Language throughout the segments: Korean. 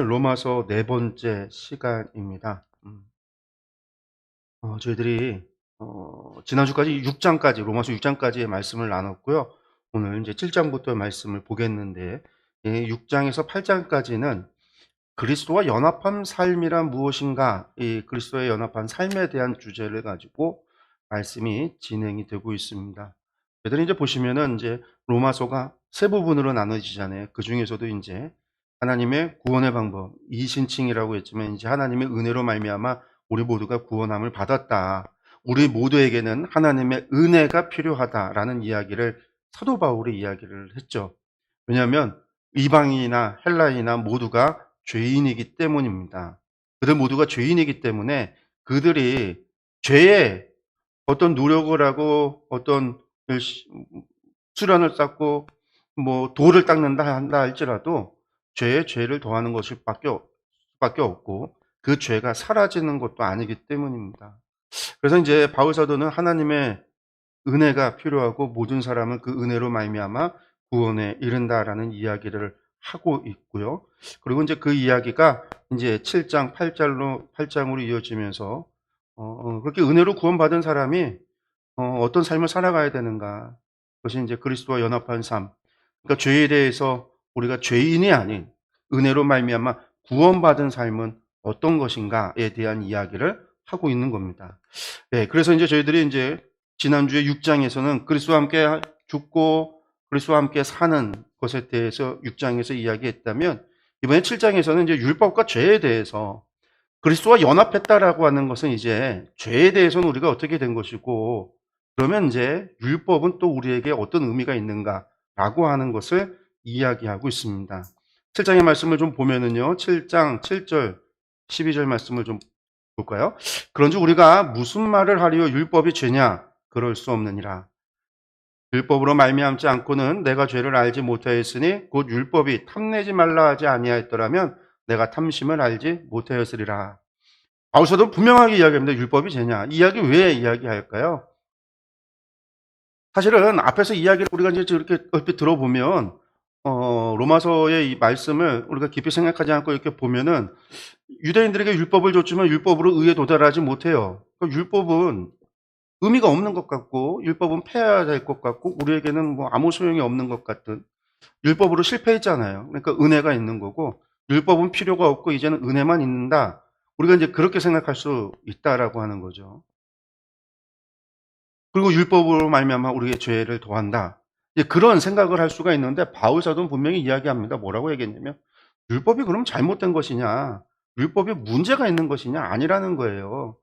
로마서 네 번째 시간입니다. 저희들이 지난주까지 6장까지 로마서 6장까지의 말씀을 나눴고요. 오늘 이제 7장부터 말씀을 보겠는데, 6장에서 8장까지는 그리스도와 연합한 삶이란 무엇인가, 이 그리스도의 연합한 삶에 대한 주제를 가지고 말씀이 진행이 되고 있습니다. 저희들이 이제 보시면은 이제 로마서가 세 부분으로 나눠지잖아요. 그 중에서도 이제 하나님의 구원의 방법, 이신칭이라고 했지만 이제 하나님의 은혜로 말미암아 우리 모두가 구원함을 받았다. 우리 모두에게는 하나님의 은혜가 필요하다라는 이야기를 사도 바울이 이야기를 했죠. 왜냐하면 이방인이나 헬라인이나 모두가 죄인이기 때문입니다. 그들 모두가 죄인이기 때문에 그들이 죄에 어떤 노력을 하고 어떤 수련을 쌓고 뭐 돌을 닦는다 한다 할지라도 죄에 죄를 더하는 것일 밖에 없고 그 죄가 사라지는 것도 아니기 때문입니다. 그래서 이제 바울 사도는 하나님의 은혜가 필요하고 모든 사람은 그 은혜로 말미암아 구원에 이른다라는 이야기를 하고 있고요. 그리고 이제 그 이야기가 이제 7장, 8장으로 이어지면서 그렇게 은혜로 구원받은 사람이 어떤 삶을 살아가야 되는가. 그것이 이제 그리스도와 연합한 삶. 그러니까 죄에 대해서 우리가 죄인이 아닌 은혜로 말미암아 구원받은 삶은 어떤 것인가에 대한 이야기를 하고 있는 겁니다. 네, 그래서 이제 저희들이 이제 지난주에 6장에서는 그리스도와 함께 죽고 그리스도와 함께 사는 것에 대해서 6장에서 이야기했다면 이번에 7장에서는 이제 율법과 죄에 대해서 그리스도와 연합했다라고 하는 것은 이제 죄에 대해서는 우리가 어떻게 된 것이고 그러면 이제 율법은 또 우리에게 어떤 의미가 있는가라고 하는 것을 이야기하고 있습니다. 7장의 말씀을 좀 보면은요. 7장 7절 12절 말씀을 좀 볼까요? 그런즉 우리가 무슨 말을 하리요 율법이 죄냐? 그럴 수 없느니라. 율법으로 말미암지 않고는 내가 죄를 알지 못하였으니 곧 율법이 탐내지 말라 하지 아니하였더라면 내가 탐심을 알지 못하였으리라. 바울 사도는 분명하게 이야기합니다. 율법이 죄냐? 이 이야기 왜 이야기할까요? 사실은 앞에서 이야기를 우리가 이제 이렇게 얼핏 들어보면 로마서의 이 말씀을 우리가 깊이 생각하지 않고 이렇게 보면은 유대인들에게 율법을 줬지만 율법으로 의에 도달하지 못해요. 그러니까 율법은 의미가 없는 것 같고 율법은 폐해야 될 것 같고 우리에게는 뭐 아무 소용이 없는 것 같은 율법으로 실패했잖아요. 그러니까 은혜가 있는 거고 율법은 필요가 없고 이제는 은혜만 있는다. 우리가 이제 그렇게 생각할 수 있다라고 하는 거죠. 그리고 율법으로 말미암아 우리의 죄를 더한다. 이제 그런 생각을 할 수가 있는데 바울 사도는 분명히 이야기합니다. 뭐라고 얘기했냐면 율법이 그럼 잘못된 것이냐? 율법이 문제가 있는 것이냐? 아니라는 거예요.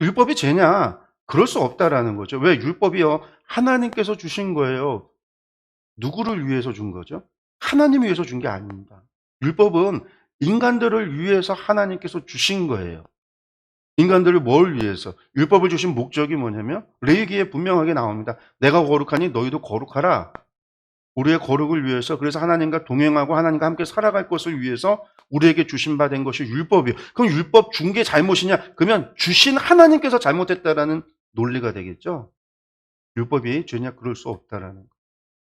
율법이 죄냐? 그럴 수 없다라는 거죠. 왜? 율법이요. 하나님께서 주신 거예요. 누구를 위해서 준 거죠? 하나님을 위해서 준 게 아닙니다. 율법은 인간들을 위해서 하나님께서 주신 거예요. 인간들을 뭘 위해서? 율법을 주신 목적이 뭐냐면 레위기에 분명하게 나옵니다. 내가 거룩하니 너희도 거룩하라. 우리의 거룩을 위해서 그래서 하나님과 동행하고 하나님과 함께 살아갈 것을 위해서 우리에게 주신 바 된 것이 율법이에요. 그럼 율법 준 게 잘못이냐? 그러면 주신 하나님께서 잘못했다라는 논리가 되겠죠. 율법이 죄냐? 그럴 수 없다라는 거.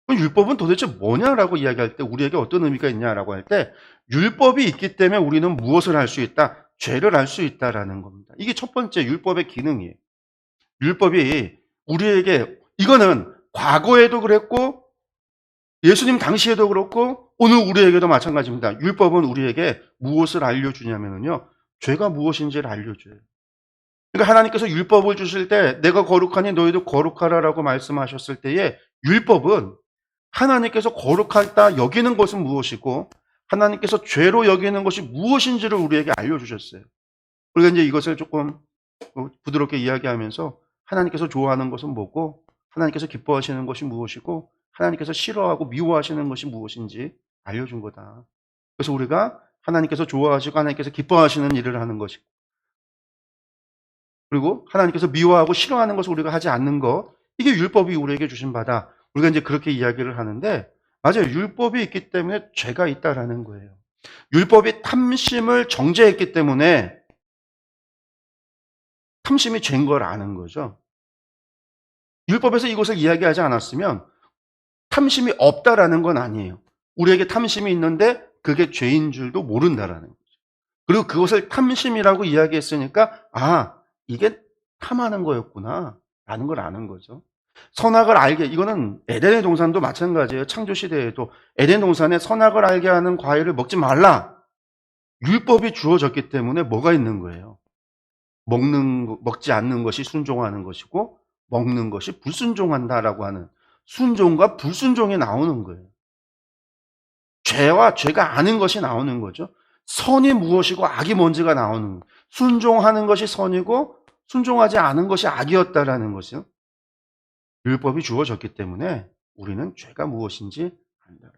그럼 율법은 도대체 뭐냐라고 이야기할 때 우리에게 어떤 의미가 있냐라고 할 때 율법이 있기 때문에 우리는 무엇을 할 수 있다? 죄를 알 수 있다라는 겁니다. 이게 첫 번째 율법의 기능이에요. 율법이 우리에게 이거는 과거에도 그랬고 예수님 당시에도 그렇고 오늘 우리에게도 마찬가지입니다. 율법은 우리에게 무엇을 알려주냐면요. 죄가 무엇인지를 알려줘요. 그러니까 하나님께서 율법을 주실 때 내가 거룩하니 너희도 거룩하라라고 말씀하셨을 때에 율법은 하나님께서 거룩하다 여기는 것은 무엇이고 하나님께서 죄로 여기는 것이 무엇인지를 우리에게 알려주셨어요. 우리가 이제 이것을 조금 부드럽게 이야기하면서 하나님께서 좋아하는 것은 뭐고 하나님께서 기뻐하시는 것이 무엇이고 하나님께서 싫어하고 미워하시는 것이 무엇인지 알려준 거다. 그래서 우리가 하나님께서 좋아하시고 하나님께서 기뻐하시는 일을 하는 것이고 그리고 하나님께서 미워하고 싫어하는 것을 우리가 하지 않는 것 이게 율법이 우리에게 주신 바다. 우리가 이제 그렇게 이야기를 하는데 맞아요. 율법이 있기 때문에 죄가 있다라는 거예요. 율법이 탐심을 정죄했기 때문에 탐심이 죄인 걸 아는 거죠. 율법에서 이것을 이야기하지 않았으면 탐심이 없다라는 건 아니에요. 우리에게 탐심이 있는데 그게 죄인 줄도 모른다라는 거죠. 그리고 그것을 탐심이라고 이야기했으니까 '아 이게 탐하는 거였구나.'라는 걸 아는 거죠. 선악을 알게 이거는 에덴의 동산도 마찬가지예요. 창조 시대에도 에덴 동산에 선악을 알게 하는 과일을 먹지 말라. 율법이 주어졌기 때문에 뭐가 있는 거예요? 먹지 않는 것이 순종하는 것이고 먹는 것이 불순종한다라고 하는 순종과 불순종이 나오는 거예요. 죄와 죄가 아닌 것이 나오는 거죠. 선이 무엇이고 악이 뭔지가 나오는 거예요. 순종하는 것이 선이고 순종하지 않은 것이 악이었다라는 것이요. 율법이 주어졌기 때문에 우리는 죄가 무엇인지 안다.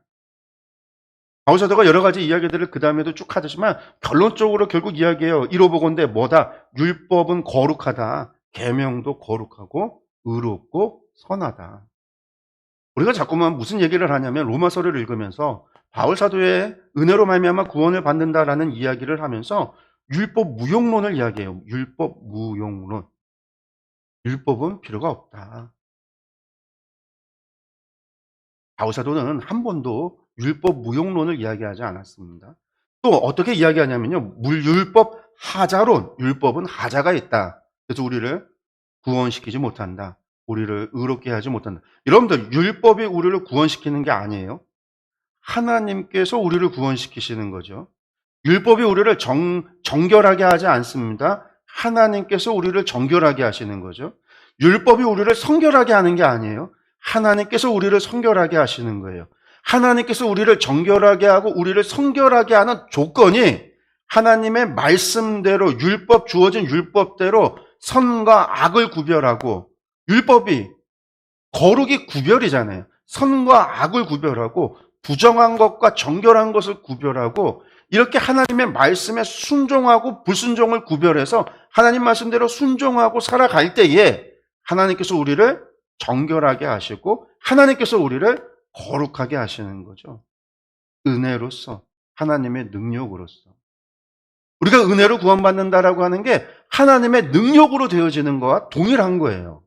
바울 사도가 여러 가지 이야기들을 그다음에도 쭉 하지만 결론적으로 결국 이야기해요. 이로보건대 뭐다? 율법은 거룩하다. 계명도 거룩하고 의롭고 선하다. 우리가 자꾸만 무슨 얘기를 하냐면 로마서를 읽으면서 바울 사도의 은혜로 말미암아 구원을 받는다라는 이야기를 하면서 율법 무용론을 이야기해요. 율법 무용론. 율법은 필요가 없다. 바울 사도는 한 번도 율법 무용론을 이야기하지 않았습니다. 또 어떻게 이야기하냐면요. 율법 하자론, 율법은 하자가 있다. 그래서 우리를 구원시키지 못한다. 우리를 의롭게 하지 못한다. 여러분들 율법이 우리를 구원시키는 게 아니에요. 하나님께서 우리를 구원시키시는 거죠. 율법이 우리를 정결하게 하지 않습니다. 하나님께서 우리를 정결하게 하시는 거죠. 율법이 우리를 성결하게 하는 게 아니에요. 하나님께서 우리를 성결하게 하시는 거예요. 하나님께서 우리를 정결하게 하고 우리를 성결하게 하는 조건이 하나님의 말씀대로 주어진 율법대로 선과 악을 구별하고 율법이 거룩이 구별이잖아요. 선과 악을 구별하고 부정한 것과 정결한 것을 구별하고 이렇게 하나님의 말씀에 순종하고 불순종을 구별해서 하나님 말씀대로 순종하고 살아갈 때에 하나님께서 우리를 정결하게 하시고 하나님께서 우리를 거룩하게 하시는 거죠. 은혜로서 하나님의 능력으로서 우리가 은혜로 구원받는다라고 하는 게 하나님의 능력으로 되어지는 것과 동일한 거예요.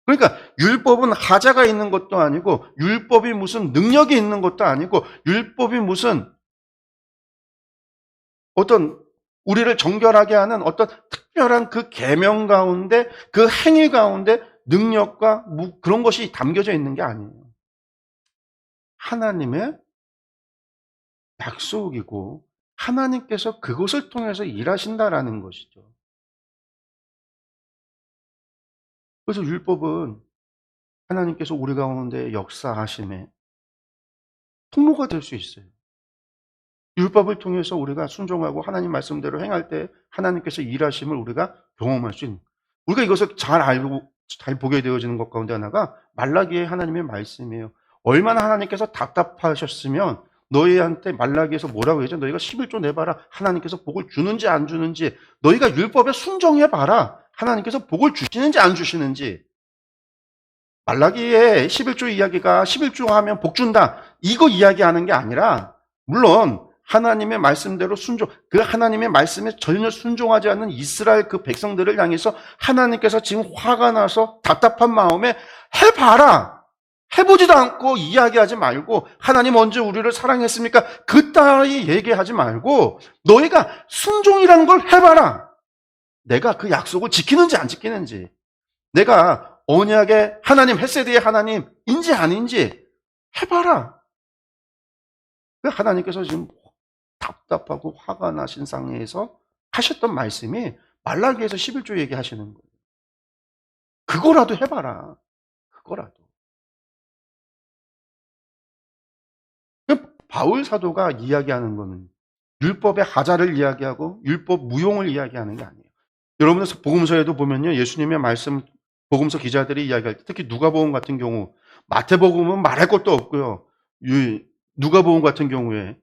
그러니까 율법은 하자가 있는 것도 아니고 율법이 무슨 능력이 있는 것도 아니고 율법이 무슨 어떤 우리를 정결하게 하는 어떤 특별한 그 계명 가운데 그 행위 가운데 능력과 그런 것이 담겨져 있는 게 아니에요. 하나님의 약속이고 하나님께서 그것을 통해서 일하신다라는 것이죠. 그래서 율법은 하나님께서 우리 가운데 역사하심에 통로가 될 수 있어요. 율법을 통해서 우리가 순종하고 하나님 말씀대로 행할 때 하나님께서 일하심을 우리가 경험할 수 있는 우리가 이것을 잘 알고 잘 보게 되어지는 것 가운데 하나가 말라기의 하나님의 말씀이에요. 얼마나 하나님께서 답답하셨으면 너희한테 말라기에서 뭐라고 했죠? 너희가 11조 내봐라. 하나님께서 복을 주는지 안 주는지 너희가 율법에 순종해봐라. 하나님께서 복을 주시는지 안 주시는지 말라기의 11조 이야기가 11조 하면 복 준다. 이거 이야기하는 게 아니라 물론 하나님의 말씀대로 그 하나님의 말씀에 전혀 순종하지 않는 이스라엘 그 백성들을 향해서 하나님께서 지금 화가 나서 답답한 마음에 해봐라. 해보지도 않고 이야기하지 말고 하나님 언제 우리를 사랑했습니까? 그 따위 얘기하지 말고 너희가 순종이라는 걸 해봐라. 내가 그 약속을 지키는지 안 지키는지 내가 언약의 하나님, 헷세드의 하나님인지 아닌지 해봐라. 하나님께서 지금 답답하고 화가 나신 상태에서 하셨던 말씀이 말라기에서 11조 얘기하시는 거예요. 그거라도 해봐라. 그거라도. 바울 사도가 이야기하는 거는 율법의 하자를 이야기하고 율법 무용을 이야기하는 게 아니에요. 여러분들 복음서에도 보면요. 예수님의 말씀 복음서 기자들이 이야기할 때 특히 누가복음 같은 경우 마태복음은 말할 것도 없고요. 누가복음 같은 경우에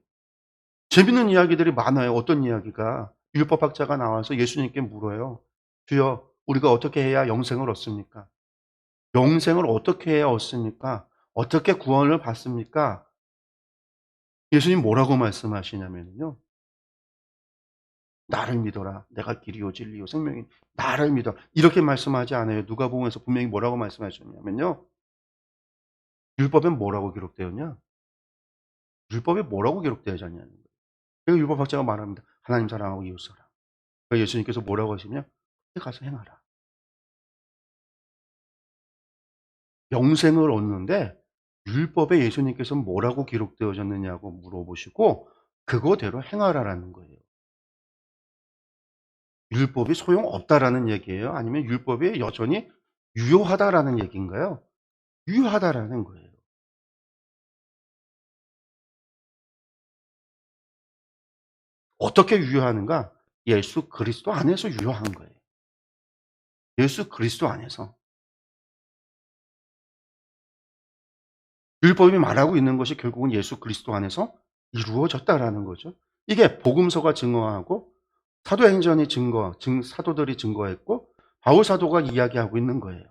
재밌는 이야기들이 많아요. 어떤 이야기가 율법학자가 나와서 예수님께 물어요. 주여 우리가 어떻게 해야 영생을 얻습니까? 영생을 어떻게 해야 얻습니까? 어떻게 구원을 받습니까? 예수님 뭐라고 말씀하시냐면요. 나를 믿어라. 내가 길이요 진리요 생명이 나를 믿어. 이렇게 말씀하지 않아요. 누가복음에서 분명히 뭐라고 말씀하셨냐면요. 율법엔 뭐라고 기록되었냐? 율법에 뭐라고 기록되어 있냐는 거예요. 그래서 율법학자가 말합니다. 하나님 사랑하고 이웃 사랑. 그러니까 예수님께서 뭐라고 하시냐? 그렇게 가서 행하라. 영생을 얻는데 율법에 예수님께서 뭐라고 기록되어졌느냐고 물어보시고 그거대로 행하라라는 거예요. 율법이 소용없다라는 얘기예요? 아니면 율법이 여전히 유효하다라는 얘기인가요? 유효하다라는 거예요. 어떻게 유효하는가? 예수 그리스도 안에서 유효한 거예요. 예수 그리스도 안에서. 율법이 말하고 있는 것이 결국은 예수 그리스도 안에서 이루어졌다라는 거죠. 이게 복음서가 증거하고 사도행전이 사도들이 증거했고 바울 사도가 이야기하고 있는 거예요.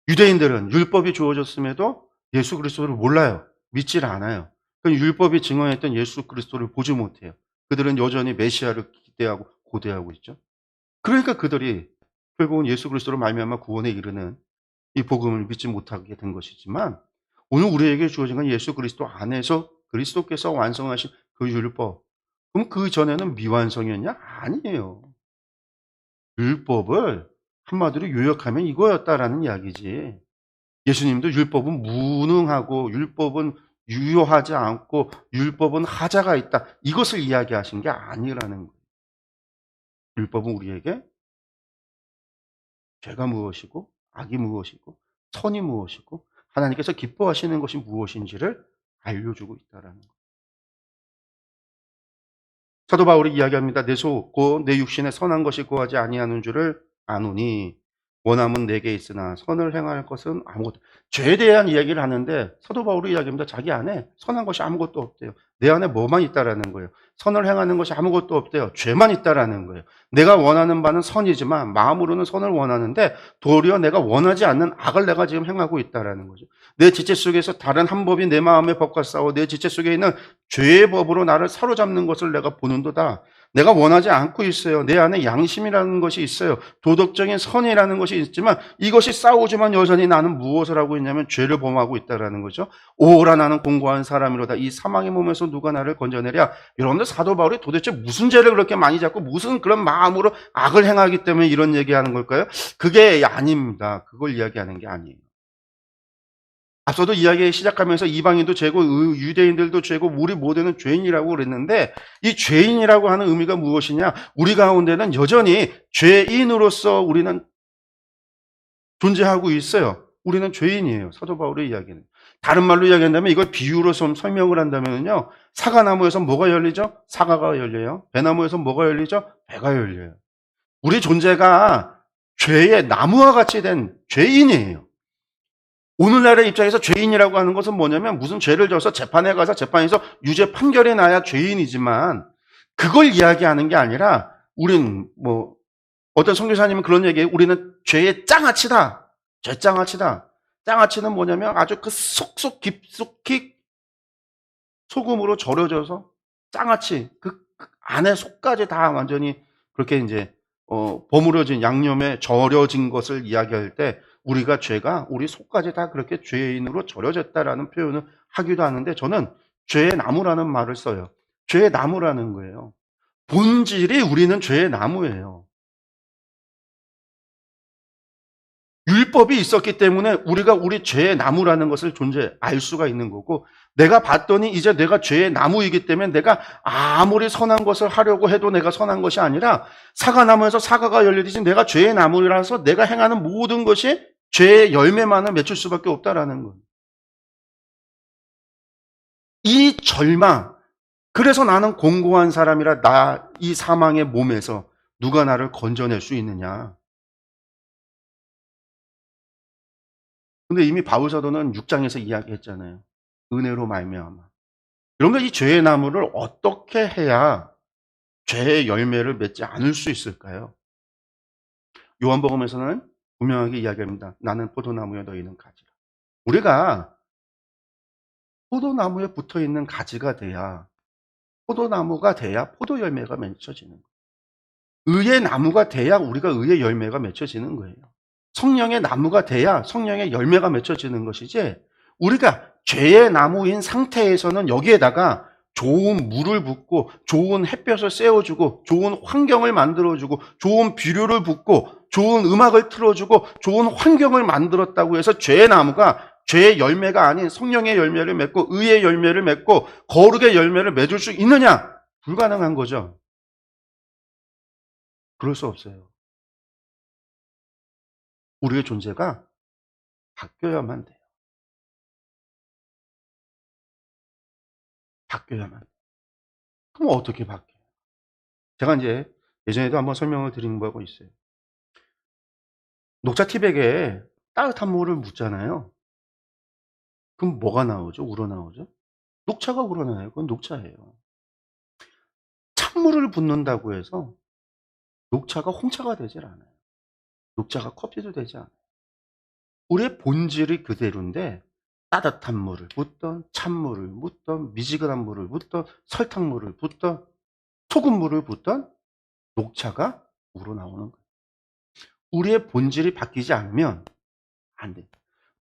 유대인들은 율법이 주어졌음에도 예수 그리스도를 몰라요. 믿질 않아요. 율법이 증언했던 예수 그리스도를 보지 못해요. 그들은 여전히 메시아를 기대하고 고대하고 있죠. 그러니까 그들이 결국은 예수 그리스도로 말미암아 구원에 이르는 이 복음을 믿지 못하게 된 것이지만 오늘 우리에게 주어진 건 예수 그리스도 안에서 그리스도께서 완성하신 그 율법. 그럼 그 전에는 미완성이었냐? 아니에요. 율법을 한마디로 요약하면 이거였다라는 이야기지. 예수님도 율법은 무능하고 율법은 유효하지 않고 율법은 하자가 있다. 이것을 이야기하신 게 아니라는 거예요. 율법은 우리에게 죄가 무엇이고 악이 무엇이고 선이 무엇이고 하나님께서 기뻐하시는 것이 무엇인지를 알려주고 있다라는 거예요. 사도 바울이 이야기합니다. 내 속 곧 내 육신에 선한 것이 구하지 아니하는 줄을 아노니 원함은 내게 있으나 선을 행할 것은 아무것도. 죄에 대한 이야기를 하는데 사도 바울이 이야기합니다. 자기 안에 선한 것이 아무것도 없대요. 내 안에 뭐만 있다라는 거예요. 선을 행하는 것이 아무것도 없대요. 죄만 있다라는 거예요. 내가 원하는 바는 선이지만 마음으로는 선을 원하는데 도리어 내가 원하지 않는 악을 내가 지금 행하고 있다라는 거죠. 내 지체 속에서 다른 한 법이 내 마음의 법과 싸워 내 지체 속에 있는 죄의 법으로 나를 사로잡는 것을 내가 보는도다. 내가 원하지 않고 있어요. 내 안에 양심이라는 것이 있어요. 도덕적인 선이라는 것이 있지만 이것이 싸우지만 여전히 나는 무엇을 하고 있냐면 죄를 범하고 있다는 거죠. 오라 나는 공고한 사람이로다. 이 사망의 몸에서 누가 나를 건져내랴. 여러분들 사도 바울이 도대체 무슨 죄를 그렇게 많이 잡고 무슨 그런 마음으로 악을 행하기 때문에 이런 얘기하는 걸까요? 그게 아닙니다. 그걸 이야기하는 게 아니에요. 앞서도 이야기 시작하면서 이방인도 죄고 유대인들도 죄고 우리 모두는 죄인이라고 그랬는데 이 죄인이라고 하는 의미가 무엇이냐? 우리 가운데는 여전히 죄인으로서 우리는 존재하고 있어요. 우리는 죄인이에요. 사도 바울의 이야기는. 다른 말로 이야기한다면 이걸 비유로 좀 설명을 한다면요. 사과나무에서 뭐가 열리죠? 사과가 열려요. 배나무에서 뭐가 열리죠? 배가 열려요. 우리 존재가 죄의 나무와 같이 된 죄인이에요. 오늘날의 입장에서 죄인이라고 하는 것은 뭐냐면 무슨 죄를 져서 재판에 가서 재판에서 유죄 판결이 나야 죄인이지만 그걸 이야기하는 게 아니라 우린 어떤 선교사님은 그런 얘기해요. 우리는 죄의 장아찌다. 죄장아찌다. 장아찌는 뭐냐면 아주 그 속속 깊숙이 소금으로 절여져서 장아찌 그 안에 속까지 다 완전히 그렇게 이제 버무려진 양념에 절여진 것을 이야기할 때 우리가 죄가 우리 속까지 다 그렇게 죄인으로 절여졌다라는 표현을 하기도 하는데 저는 죄의 나무라는 말을 써요. 죄의 나무라는 거예요. 본질이 우리는 죄의 나무예요. 율법이 있었기 때문에 우리가 우리 죄의 나무라는 것을 알 수가 있는 거고 내가 봤더니 이제 내가 죄의 나무이기 때문에 내가 아무리 선한 것을 하려고 해도 내가 선한 것이 아니라 사과나무에서 사과가 열리듯이 내가 죄의 나무라서 내가 행하는 모든 것이 죄의 열매만을 맺을 수밖에 없다라는 거예요. 이 절망, 그래서 나는 공고한 사람이라 이 사망의 몸에서 누가 나를 건져낼 수 있느냐. 근데 이미 바울 사도는 6장에서 이야기했잖아요. 은혜로 말미암아. 여러분들 이 죄의 나무를 어떻게 해야 죄의 열매를 맺지 않을 수 있을까요? 요한복음에서는 분명하게 이야기합니다. 나는 포도나무여 너희는 가지라. 우리가 포도나무에 붙어 있는 가지가 돼야 포도나무가 돼야 포도 열매가 맺혀지는 거예요. 의의 나무가 돼야 우리가 의의 열매가 맺혀지는 거예요. 성령의 나무가 돼야 성령의 열매가 맺혀지는 것이지 우리가 죄의 나무인 상태에서는 여기에다가 좋은 물을 붓고 좋은 햇볕을 쐬어주고 좋은 환경을 만들어주고 좋은 비료를 붓고 좋은 음악을 틀어주고 좋은 환경을 만들었다고 해서 죄의 나무가 죄의 열매가 아닌 성령의 열매를 맺고 의의 열매를 맺고 거룩의 열매를 맺을 수 있느냐? 불가능한 거죠. 그럴 수 없어요. 우리의 존재가 바뀌어야만 돼요. 바뀌어야만 돼요. 그럼 어떻게 바뀌어요? 제가 이제 예전에도 한번 설명을 드린 바가 있어요. 녹차 티백에 따뜻한 물을 묻잖아요. 그럼 뭐가 나오죠? 우러나오죠? 녹차가 우러나요. 그건 녹차예요. 찬물을 붓는다고 해서 녹차가 홍차가 되질 않아요. 녹차가 커피도 되지 않아요. 우리의 본질이 그대로인데 따뜻한 물을 붓던 찬물을 붓던 미지근한 물을 붓던 설탕물을 붓던 소금물을 붓던 녹차가 우러나오는 거예요. 우리의 본질이 바뀌지 않으면 안 돼요.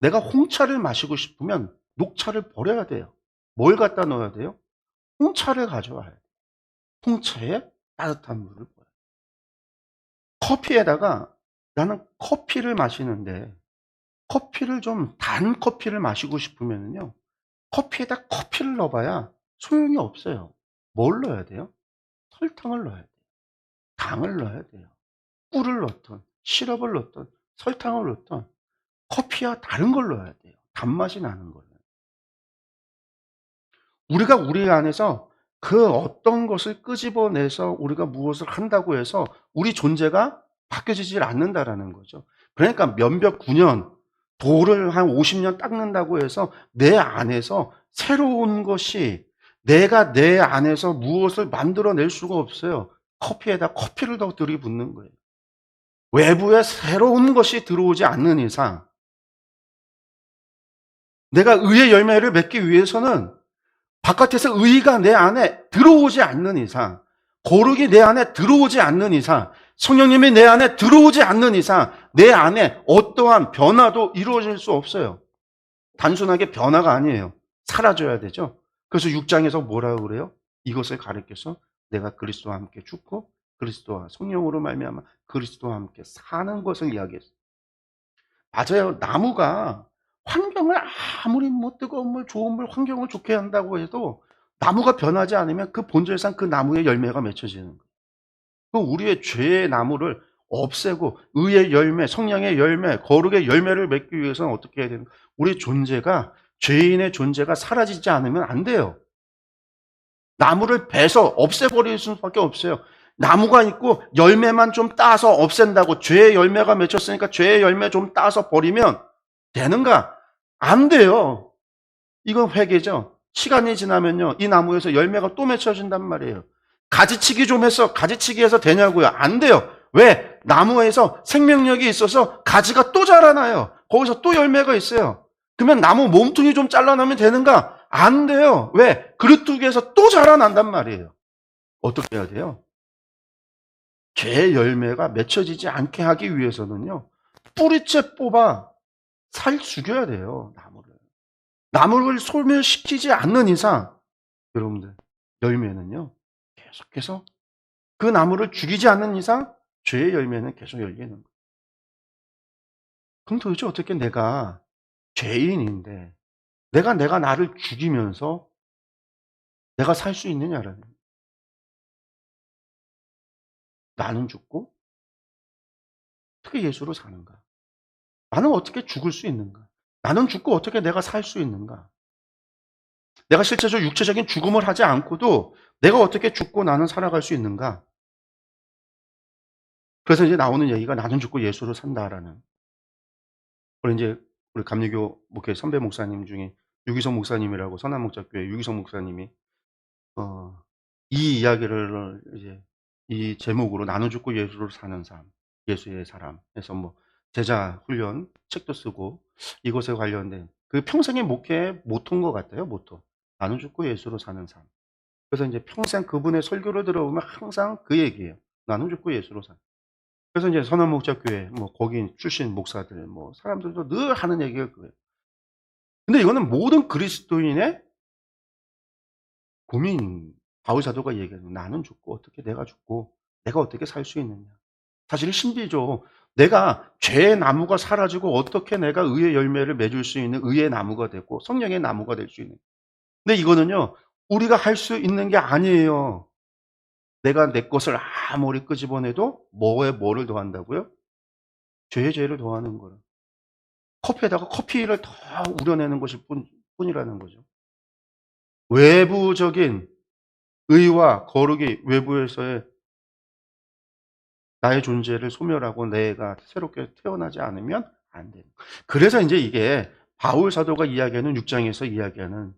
내가 홍차를 마시고 싶으면 녹차를 버려야 돼요. 뭘 갖다 넣어야 돼요? 홍차를 가져와야 돼요. 홍차에 따뜻한 물을 부어요. 커피에다가 나는 커피를 마시는데 커피를 좀 단 커피를 마시고 싶으면은요. 커피에다 커피를 넣어봐야 소용이 없어요. 뭘 넣어야 돼요? 설탕을 넣어야 돼요. 당을 넣어야 돼요. 꿀을 넣든 시럽을 넣든 설탕을 넣든 커피와 다른 걸 넣어야 돼요. 단맛이 나는 거예요. 우리가 우리 안에서 그 어떤 것을 끄집어내서 우리가 무엇을 한다고 해서 우리 존재가 바뀌어지질 않는다라는 거죠. 그러니까 몇백 9년 돌을 한 50년 닦는다고 해서 내 안에서 새로운 것이 내가 내 안에서 무엇을 만들어낼 수가 없어요. 커피에다 커피를 더 들이붓는 거예요. 외부에 새로운 것이 들어오지 않는 이상 내가 의의 열매를 맺기 위해서는 바깥에서 의가 내 안에 들어오지 않는 이상, 거룩이 내 안에 들어오지 않는 이상, 성령님이 내 안에 들어오지 않는 이상 내 안에 어떠한 변화도 이루어질 수 없어요. 단순하게 변화가 아니에요. 사라져야 되죠. 그래서 6장에서 뭐라고 그래요? 이것을 가리켜서 내가 그리스도와 함께 죽고 그리스도와 성령으로 말미암아 그리스도와 함께 사는 것을 이야기했어요. 맞아요. 나무가 환경을 아무리 뭐 뜨거운 물, 좋은 물, 환경을 좋게 한다고 해도 나무가 변하지 않으면 그 본질상 그 나무의 열매가 맺혀지는 거예요. 그 우리의 죄의 나무를 없애고 의의 열매, 성령의 열매, 거룩의 열매를 맺기 위해서는 어떻게 해야 되는가? 우리 존재가 죄인의 존재가 사라지지 않으면 안 돼요. 나무를 베서 없애버릴 수밖에 없어요. 나무가 있고 열매만 좀 따서 없앤다고 죄의 열매가 맺혔으니까 죄의 열매 좀 따서 버리면 되는가? 안 돼요. 이건 회개죠. 시간이 지나면요. 이 나무에서 열매가 또 맺혀진단 말이에요. 가지치기 좀 해서 가지치기해서 되냐고요. 안 돼요. 왜? 나무에서 생명력이 있어서 가지가 또 자라나요. 거기서 또 열매가 있어요. 그러면 나무 몸통이 좀 잘라나면 되는가? 안 돼요. 왜? 그릇두개에서 또 자라난단 말이에요. 어떻게 해야 돼요? 죄의 열매가 맺혀지지 않게 하기 위해서는요. 뿌리째 뽑아 살 죽여야 돼요. 나무를 소멸시키지 않는 이상 여러분들 열매는요. 계속해서 그 나무를 죽이지 않는 이상 죄의 열매는 계속 열리는 거예요. 그럼 도대체 어떻게 내가 죄인인데 내가 나를 죽이면서 내가 살 수 있느냐라는 거예요. 나는 죽고 어떻게 예수로 사는가? 나는 어떻게 죽을 수 있는가? 나는 죽고 어떻게 내가 살 수 있는가? 내가 실제적으로 육체적인 죽음을 하지 않고도 내가 어떻게 죽고 나는 살아갈 수 있는가? 그래서 이제 나오는 얘기가 나는 죽고 예수로 산다라는. 그리고 이제 우리 감리교 목회 선배 목사님 중에 유기성 목사님이라고 선한목자교회 유기성 목사님이 어 이 이야기를 이제 이 제목으로 나는 죽고 예수로 사는 삶, 예수의 사람 해서 뭐 제자 훈련 책도 쓰고 이것에 관련된 그 평생의 목회의 모토인 것 같아요, 모토. 나는 죽고 예수로 사는 삶. 그래서 이제 평생 그분의 설교를 들어보면 항상 그 얘기예요. 나는 죽고 예수로 산. 그래서 이제 선한목자교회 뭐 거기 출신 목사들 뭐 사람들도 늘 하는 얘기가 그거예요. 근데 이거는 모든 그리스도인의 고민, 바울 사도가 얘기하는 나는 죽고 어떻게 내가 죽고 내가 어떻게 살 수 있느냐. 사실 신비죠. 내가 죄의 나무가 사라지고 어떻게 내가 의의 열매를 맺을 수 있는 의의 나무가 되고 성령의 나무가 될 수 있는. 근데 이거는요, 우리가 할 수 있는 게 아니에요. 내가 내 것을 아무리 끄집어내도 뭐를 더한다고요? 죄의 죄를 더하는 거예요. 커피에다가 커피를 더 우려내는 것일 뿐이라는 거죠. 외부적인 의와 거룩이 외부에서의 나의 존재를 소멸하고 내가 새롭게 태어나지 않으면 안 돼요. 그래서 이제 이게 바울 사도가 이야기하는 6장에서 이야기하는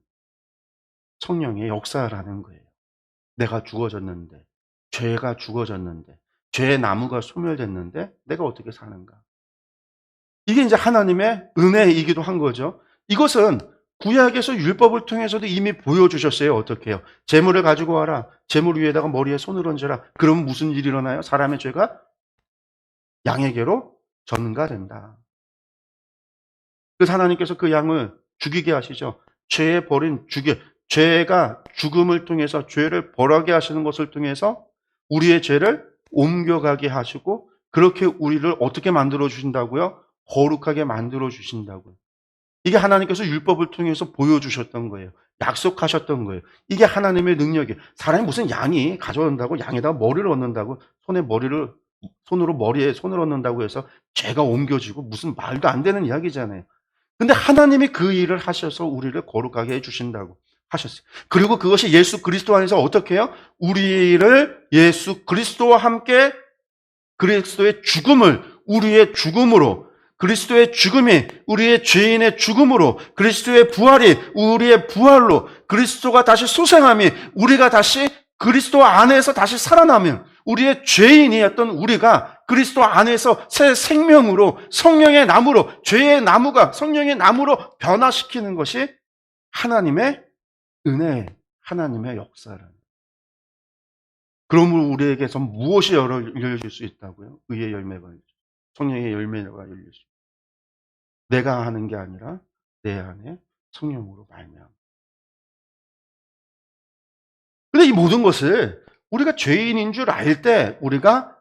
성령의 역사라는 거예요. 내가 죽어졌는데, 죄가 죽어졌는데, 죄의 나무가 소멸됐는데 내가 어떻게 사는가? 이게 이제 하나님의 은혜이기도 한 거죠. 이것은 구약에서 율법을 통해서도 이미 보여주셨어요. 어떻게 해요? 재물을 가지고 와라. 재물 위에다가 머리에 손을 얹어라. 그럼 무슨 일이 일어나요? 사람의 죄가 양에게로 전가된다. 그래서 하나님께서 그 양을 죽이게 하시죠. 죄가 죽음을 통해서 죄를 벌하게 하시는 것을 통해서 우리의 죄를 옮겨가게 하시고 그렇게 우리를 어떻게 만들어 주신다고요? 거룩하게 만들어 주신다고요. 이게 하나님께서 율법을 통해서 보여주셨던 거예요. 약속하셨던 거예요. 이게 하나님의 능력이에요. 사람이 무슨 양이 가져온다고 양에다 머리를 얹는다고 손으로 머리에 손을 얹는다고 해서 죄가 옮겨지고 무슨 말도 안 되는 이야기잖아요. 근데 하나님이 그 일을 하셔서 우리를 거룩하게 해주신다고 하셨어요. 그리고 그것이 예수 그리스도 안에서 어떻게 해요? 우리를 예수 그리스도와 함께 그리스도의 죽음을 우리의 죽음으로 그리스도의 죽음이 우리의 죄인의 죽음으로 그리스도의 부활이 우리의 부활로 그리스도가 다시 소생함이 우리가 다시 그리스도 안에서 다시 살아나면 우리의 죄인이었던 우리가 그리스도 안에서 새 생명으로 성령의 나무로 죄의 나무가 성령의 나무로 변화시키는 것이 하나님의 은혜, 하나님의 역사라는. 그러므로 우리에게서 무엇이 열려질 수 있다고요? 의의 열매가 열릴 수, 성령의 열매가 열릴 수. 내가 하는 게 아니라 내 안에 성령으로 말미암아. 근데 이 모든 것을 우리가 죄인인 줄 알 때 우리가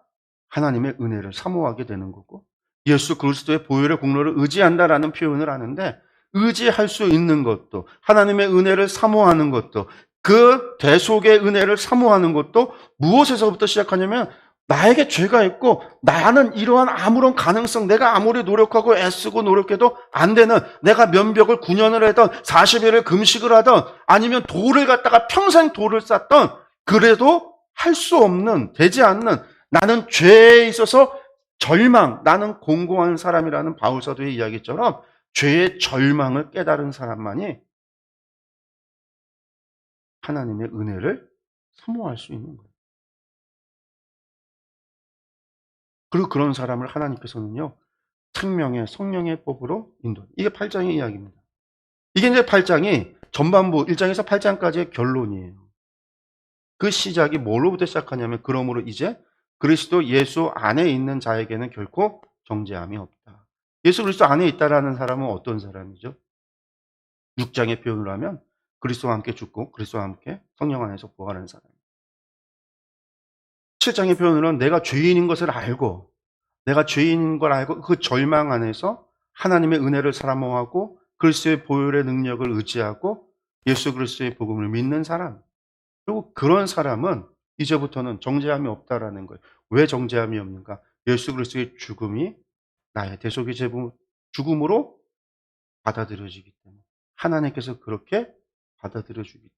하나님의 은혜를 사모하게 되는 거고 예수 그리스도의 보혈의 공로를 의지한다라는 표현을 하는데 의지할 수 있는 것도 하나님의 은혜를 사모하는 것도 그 대속의 은혜를 사모하는 것도 무엇에서부터 시작하냐면 나에게 죄가 있고 나는 이러한 아무런 가능성 내가 아무리 노력하고 애쓰고 노력해도 안 되는 내가 면벽을 9년을 하던 40일을 금식을 하던 아니면 돌을 갖다가 평생 돌을 쌓던 그래도 할 수 없는 되지 않는 나는 죄에 있어서 절망 나는 공고한 사람이라는 바울사도의 이야기처럼 죄의 절망을 깨달은 사람만이 하나님의 은혜를 사모할 수 있는 거예요. 그리고 그런 사람을 하나님께서는요. 생명의 성령의 법으로 인도. 이게 8장의 이야기입니다. 이게 이제 8장이 전반부 1장에서 8장까지의 결론이에요. 그 시작이 뭘로부터 시작하냐면 그러므로 이제 그리스도 예수 안에 있는 자에게는 결코 정죄함이 없다. 예수 그리스도 안에 있다라는 사람은 어떤 사람이죠? 6장의 표현으로 하면 그리스도와 함께 죽고 그리스도와 함께 성령 안에서 부활하는 사람. 7장의 표현으로는 내가 죄인인 것을 알고 내가 죄인인 걸 알고 그 절망 안에서 하나님의 은혜를 사모하고 그리스도의 보혈의 능력을 의지하고 예수 그리스도의 복음을 믿는 사람. 그리고 그런 사람은 이제부터는 정죄함이 없다라는 거예요. 왜 정죄함이 없는가? 예수 그리스도의 죽음이 나의 대속의 죽음으로 받아들여지기 때문에 하나님께서 그렇게 받아들여주기 때문에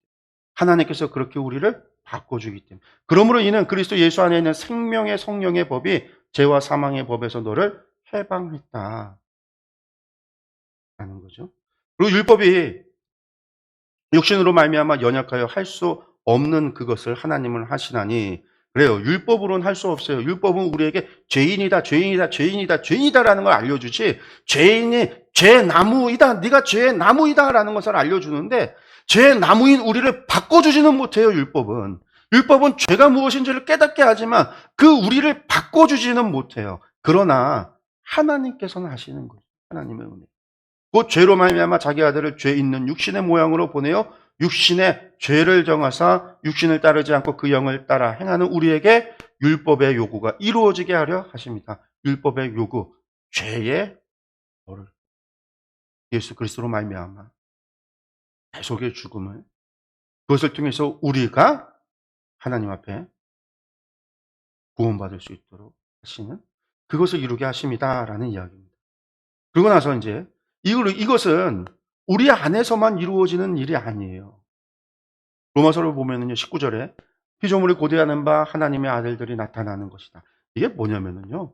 하나님께서 그렇게 우리를 바꿔주기 때문에 그러므로 이는 그리스도 예수 안에 있는 생명의 성령의 법이 죄와 사망의 법에서 너를 해방했다 라는 거죠. 그리고 율법이 육신으로 말미암아 연약하여 할 수 없는 그것을 하나님은 하시나니 그래요. 율법으로는 할 수 없어요. 율법은 우리에게 죄인이다, 죄인이다, 죄인이다, 죄인이다라는 걸 알려주지 죄인이 죄나무이다, 네가 죄나무이다라는 것을 알려주는데 죄나무인 우리를 바꿔주지는 못해요. 율법은. 율법은 죄가 무엇인지를 깨닫게 하지만 그 우리를 바꿔주지는 못해요. 그러나 하나님께서는 하시는 거죠. 하나님의 은혜. 곧 죄로 말미암아 자기 아들을 죄 있는 육신의 모양으로 보내어 육신의 죄를 정하사 육신을 따르지 않고 그 영을 따라 행하는 우리에게 율법의 요구가 이루어지게 하려 하십니다. 율법의 요구, 죄의 벌을 예수 그리스도로 말미암아 대속의 죽음을 그것을 통해서 우리가 하나님 앞에 구원받을 수 있도록 하시는 그것을 이루게 하십니다라는 이야기입니다. 그러고 나서 이제 이것은 우리 안에서만 이루어지는 일이 아니에요. 로마서를 보면은요, 19절에 피조물이 고대하는 바 하나님의 아들들이 나타나는 것이다. 이게 뭐냐면은요,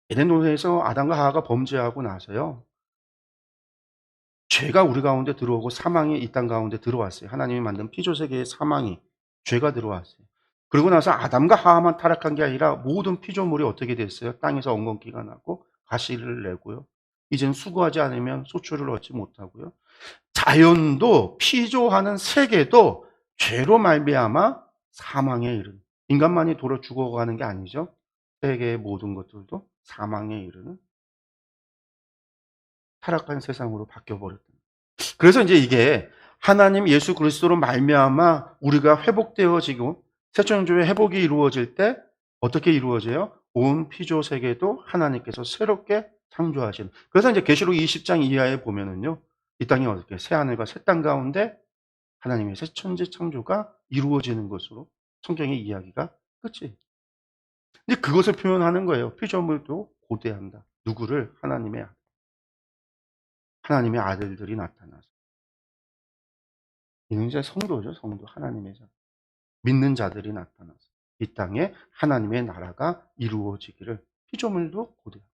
에덴 동산에서 아담과 하와가 범죄하고 나서요, 죄가 우리 가운데 들어오고 사망이 이 땅 가운데 들어왔어요. 하나님이 만든 피조 세계의 사망이 죄가 들어왔어요. 그러고 나서 아담과 하와만 타락한 게 아니라 모든 피조물이 어떻게 됐어요? 땅에서 엉겅퀴가 나고 가시를 내고요. 이젠 수고하지 않으면 소출을 얻지 못하고요. 자연도 피조하는 세계도 죄로 말미암아 사망에 이르는 인간만이 돌아 죽어가는 게 아니죠. 세계의 모든 것들도 사망에 이르는 타락한 세상으로 바뀌어 버렸다. 그래서 이제 이게 하나님 예수 그리스도로 말미암아 우리가 회복되어지고 새천조의 회복이 이루어질 때 어떻게 이루어져요? 온 피조 세계도 하나님께서 새롭게 창조하시는. 그래서 이제 계시록 20장 이하에 보면은요. 이 땅이 어떻게 새 하늘과 새 땅 가운데 하나님의 새 천지 창조가 이루어지는 것으로 성경의 이야기가 끝이. 근데 그것을 표현하는 거예요. 피조물도 고대한다. 누구를? 하나님의 아들들이 나타나서. 이는 이제 성도죠. 성도. 하나님의 자. 믿는 자들이 나타나서 이 땅에 하나님의 나라가 이루어지기를 피조물도 고대한다.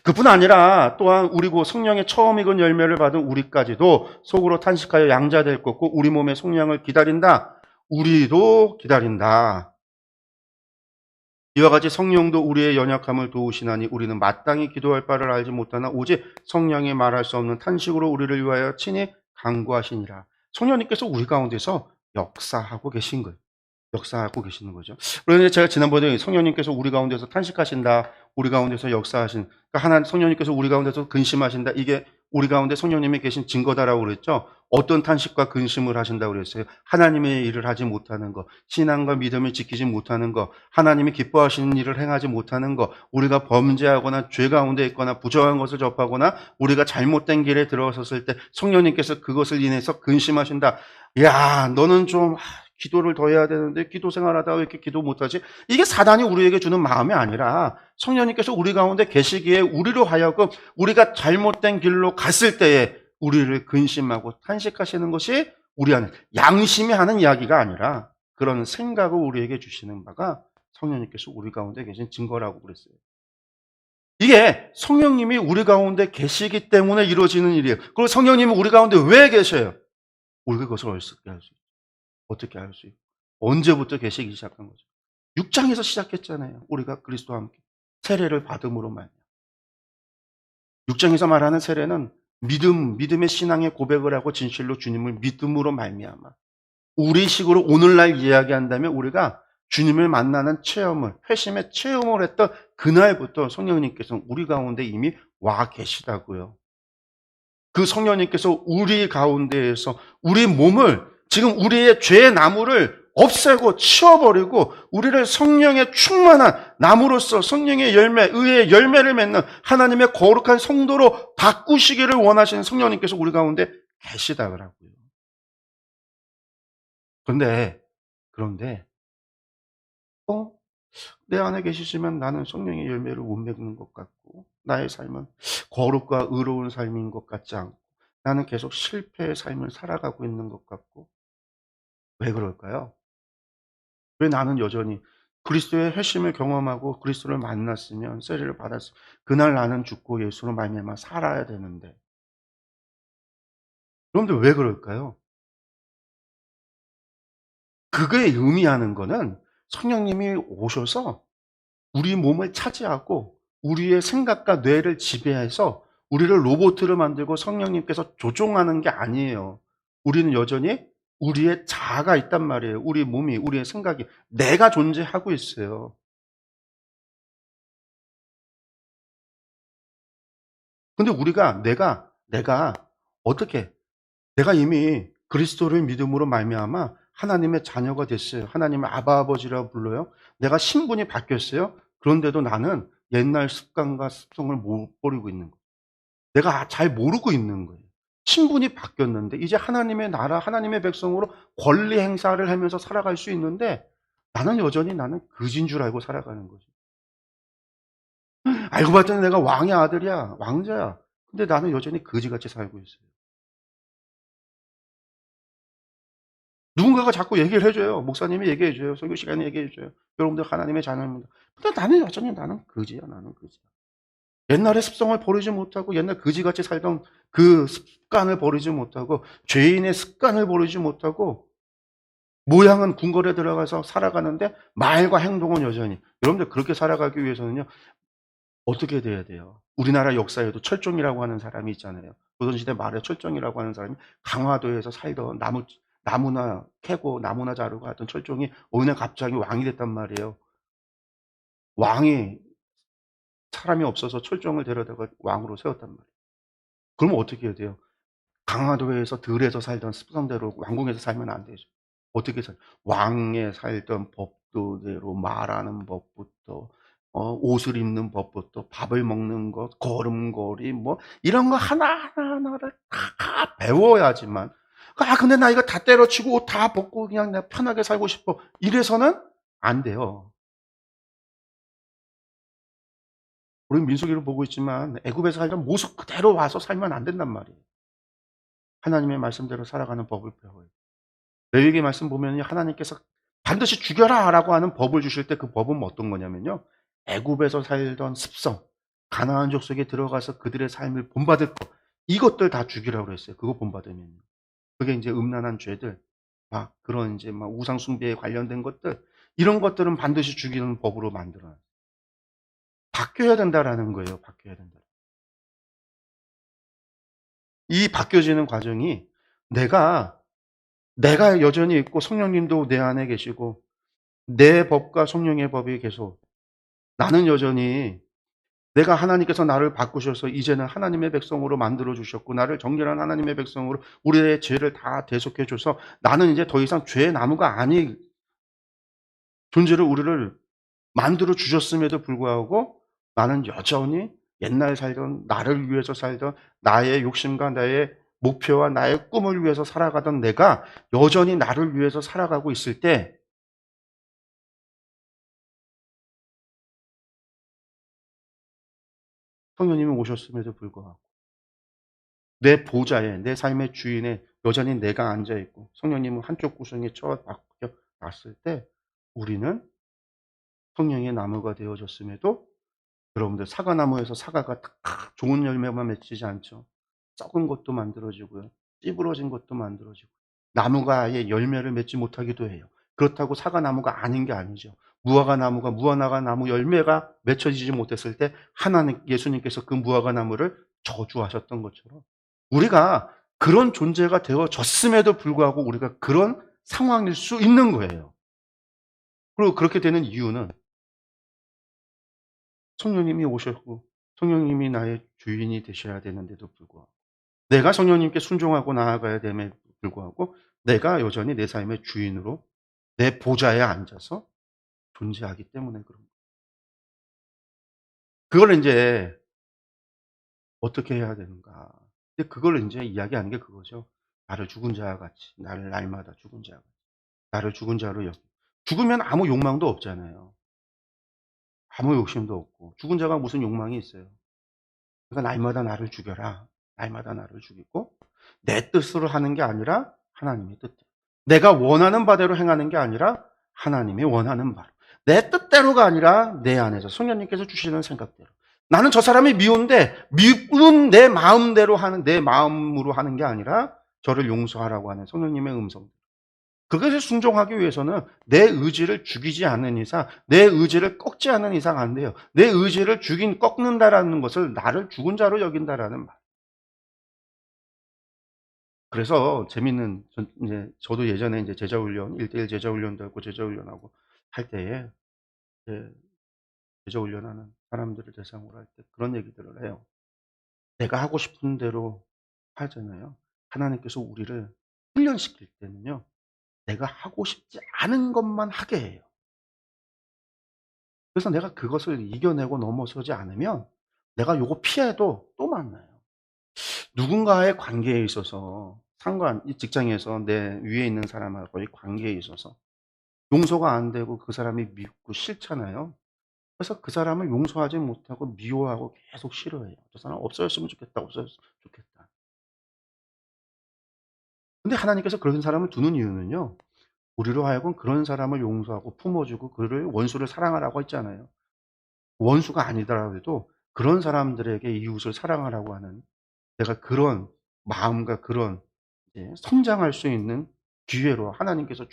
그뿐 아니라 또한 우리고 성령의 처음 익은 열매를 받은 우리까지도 속으로 탄식하여 양자될 것고 우리 몸의 속량을 기다린다. 우리도 기다린다. 이와 같이 성령도 우리의 연약함을 도우시나니 우리는 마땅히 기도할 바를 알지 못하나 오직 성령이 말할 수 없는 탄식으로 우리를 위하여 친히 간구하시니라. 성령님께서 우리 가운데서 역사하고 계신 거예요. 역사하고 계시는 거죠. 그런데 제가 지난번에 성령님께서 우리 가운데서 탄식하신다, 우리 가운데서 역사하신, 그러니까 하나님 성령님께서 우리 가운데서 근심하신다. 이게 우리 가운데 성령님이 계신 증거다라고 그랬죠. 어떤 탄식과 근심을 하신다고 그랬어요. 하나님의 일을 하지 못하는 것, 신앙과 믿음을 지키지 못하는 것, 하나님이 기뻐하시는 일을 행하지 못하는 것, 우리가 범죄하거나 죄 가운데 있거나 부정한 것을 접하거나 우리가 잘못된 길에 들어섰을 때 성령님께서 그것을 인해서 근심하신다. 야, 너는 좀 기도를 더 해야 되는데 기도 생활하다가 왜 이렇게 기도 못하지? 이게 사단이 우리에게 주는 마음이 아니라 성령님께서 우리 가운데 계시기에 우리로 하여금 우리가 잘못된 길로 갔을 때에 우리를 근심하고 탄식하시는 것이 우리 안에 양심이 하는 이야기가 아니라 그런 생각을 우리에게 주시는 바가 성령님께서 우리 가운데 계신 증거라고 그랬어요. 이게 성령님이 우리 가운데 계시기 때문에 이루어지는 일이에요. 그리고 성령님이 우리 가운데 왜 계셔요? 우리가 그것을 어떻게 할 수 있어요? 어떻게 알 수 있고 언제부터 계시기 시작한 거죠? 6장에서 시작했잖아요. 우리가 그리스도와 함께 세례를 받음으로 말이에요. 6장에서 말하는 세례는 믿음의 신앙의 고백을 하고 진실로 주님을 믿음으로 말미암아 우리식으로 오늘날 이야기한다면 우리가 주님을 만나는 체험을 회심의 체험을 했던 그날부터 성령님께서 우리 가운데 이미 와 계시다고요. 그 성령님께서 우리 가운데에서 우리 몸을 지금 우리의 죄의 나무를 없애고 치워버리고 우리를 성령의 충만한 나무로서 성령의 열매, 의의 열매를 맺는 하나님의 거룩한 성도로 바꾸시기를 원하시는 성령님께서 우리 가운데 계시다 그러고요. 그런데 내 안에 계시지만 나는 성령의 열매를 못 맺는 것 같고 나의 삶은 거룩과 의로운 삶인 것 같지 않고 나는 계속 실패의 삶을 살아가고 있는 것 같고 왜 그럴까요? 왜 나는 여전히 그리스도의 회심을 경험하고 그리스도를 만났으면 세례를 받았으면 그날 나는 죽고 예수로 말미암아 살아야 되는데 여러분들 왜 그럴까요? 그게 의미하는 거는 성령님이 오셔서 우리 몸을 차지하고 우리의 생각과 뇌를 지배해서 우리를 로봇으로 만들고 성령님께서 조종하는 게 아니에요. 우리는 여전히 우리의 자아가 있단 말이에요. 우리 몸이, 우리의 생각이, 내가 존재하고 있어요. 근데 우리가 내가 어떻게 내가 이미 그리스도를 믿음으로 말미암아 하나님의 자녀가 됐어요. 하나님을 아바 아버지라고 불러요. 내가 신분이 바뀌었어요. 그런데도 나는 옛날 습관과 습성을 못 버리고 있는 거예요. 내가 잘 모르고 있는 거예요. 신분이 바뀌었는데 이제 하나님의 나라, 하나님의 백성으로 권리 행사를 하면서 살아갈 수 있는데 나는 여전히 나는 그지인 줄 알고 살아가는 거죠. 알고 봤더니 내가 왕의 아들이야. 왕자야. 근데 나는 여전히 거지같이 살고 있어요. 누군가가 자꾸 얘기를 해 줘요. 목사님이 얘기해 줘요. 설교 시간에 얘기해 줘요. "여러분들 하나님의 자녀입니다." 근데 나는 여전히 나는 거지야, 나는 거지야. 옛날의 습성을 버리지 못하고 옛날 거지같이 살던 그 습관을 버리지 못하고 죄인의 습관을 버리지 못하고 모양은 궁궐에 들어가서 살아가는데 말과 행동은 여전히. 여러분들 그렇게 살아가기 위해서는요. 어떻게 돼야 돼요? 우리나라 역사에도 철종이라고 하는 사람이 있잖아요. 조선시대 말에 철종이라고 하는 사람이 강화도에서 살던 나무나 캐고 나무나 자르고 하던 철종이 어느 날 갑자기 왕이 됐단 말이에요. 왕이 사람이 없어서 철종을 데려다가 왕으로 세웠단 말이에요. 그러면 어떻게 해야 돼요? 강화도에서 들에서 살던 습성대로 왕궁에서 살면 안 되죠. 어떻게 살 왕의 살던 법도대로 말하는 법부터 옷을 입는 법부터 밥을 먹는 것, 걸음걸이 뭐 이런 거 하나하나를 다 배워야지만 근데 나 이거 다 때려치고 옷 다 벗고 그냥 내가 편하게 살고 싶어." 이래서는 안 돼요. 우리는 민수기를 보고 있지만 애굽에서 살던 모습 그대로 와서 살면 안 된단 말이에요. 하나님의 말씀대로 살아가는 법을 배워요. 레위기 말씀 보면요. 하나님께서 "반드시 죽여라."라고 하는 법을 주실 때 그 법은 어떤 거냐면요. 애굽에서 살던 습성, 가나안 족속에 들어가서 그들의 삶을 본받을 것 이것들 다 죽이라고 그랬어요. 그거 본받으면요. 그게 인제 음란한 죄들 막 그런 인제 막 우상 숭배에 관련된 것들 이런 것들은 반드시 죽이는 법으로 만들어 놨어요. 바뀌어야 된다라는 거예요. 바뀌어야 된다. 이 바뀌어지는 과정이 내가 여전히 있고 성령님도 내 안에 계시고 내 법과 성령의 법이 계속 나는 여전히 내가 하나님께서 나를 바꾸셔서 이제는 하나님의 백성으로 만들어 주셨고 나를 정결한 하나님의 백성으로 우리의 죄를 다 대속해 줘서 나는 이제 더 이상 죄의 나무가 아닌 존재로 우리를 만들어 주셨음에도 불구하고 나는 여전히 옛날 살던 나를 위해서 살던 나의 욕심과 나의 목표와 나의 꿈을 위해서 살아가던 내가 여전히 나를 위해서 살아가고 있을 때 성령님이 오셨음에도 불구하고 내 보좌에 내 삶의 주인에 여전히 내가 앉아 있고 성령님은 한쪽 구석에 처박혀 놨을 때 우리는 성령의 나무가 되어졌음에도 여러분들 사과나무에서 사과가 딱 좋은 열매만 맺히지 않죠. 썩은 것도 만들어지고요. 찌부러진 것도 만들어지고 나무가 아예 열매를 맺지 못하기도 해요. 그렇다고 사과나무가 아닌 게 아니죠. 무화과 나무 열매가 맺혀지지 못했을 때 하나님 예수님께서 그 무화과 나무를 저주하셨던 것처럼 우리가 그런 존재가 되어졌음에도 불구하고 우리가 그런 상황일 수 있는 거예요. 그리고 그렇게 되는 이유는 성령님이 오셨고 성령님이 나의 주인이 되셔야 되는데도 불구하고 내가 성령님께 순종하고 나아가야 됨에 불구하고 내가 여전히 내 삶의 주인으로 내 보좌에 앉아서 존재하기 때문에 그런 거예요. 그걸 인제 어떻게 해야 되는가. 근데 그걸 인제 이야기하는 게 그거죠. 나를 죽은 자와 같이 나를 날마다 죽은 자와 같이 나를 죽은 자로 여기고 죽으면 아무 욕망도 없잖아요. 아무 욕심도 없고 죽은 자가 무슨 욕망이 있어요. 그러니까 날마다 나를 죽여라. 날마다 나를 죽이고 내 뜻으로 하는 게 아니라 하나님의 뜻대로. 내가 원하는 바대로 행하는 게 아니라 하나님이 원하는 바로. 내 뜻대로가 아니라 내 안에서 성령님께서 주시는 생각대로. 나는 저 사람이 미운데 미운 내 마음대로 하는 내 마음으로 하는 게 아니라 저를 용서하라고 하는 성령님의 음성. 그것에 순종하기 위해서는 내 의지를 죽이지 않는 이상, 내 의지를 꺾지 않는 이상 안 돼요. 내 의지를 꺾는다라는 것을 나를 죽은 자로 여긴다라는 말. 그래서 재밌는 이제 저도 예전에 이제 제자 훈련, 1:1 제자 훈련도 하고 제자 훈련하고 할 때에 이제 제자 훈련하는 사람들을 대상으로 할 때 그런 얘기들을 해요. 내가 하고 싶은 대로 하잖아요. 하나님께서 우리를 훈련시킬 때는요, 내가 하고 싶지 않은 것만 하게 해요. 그래서 내가 그것을 이겨내고 넘어서지 않으면 내가 요거 피해도 또 만나요. 누군가의 관계에 있어서 이 직장에서 내 위에 있는 사람하고의 관계에 있어서 용서가 안 되고 그 사람이 밉고 싫잖아요. 그래서 그 사람을 용서하지 못하고 미워하고 계속 싫어해요. '저 사람 없어졌으면 좋겠다. 없어졌으면 좋겠다.' 근데 하나님께서 그런 사람을 두는 이유는요, 우리로 하여금 그런 사람을 용서하고 품어주고 그를 원수를 사랑하라고 했잖아요. 원수가 아니더라도 그런 사람들에게 이웃을 사랑하라고 하는, 내가 그런 마음과 그런 이제 성장할 수 있는 기회로 하나님께서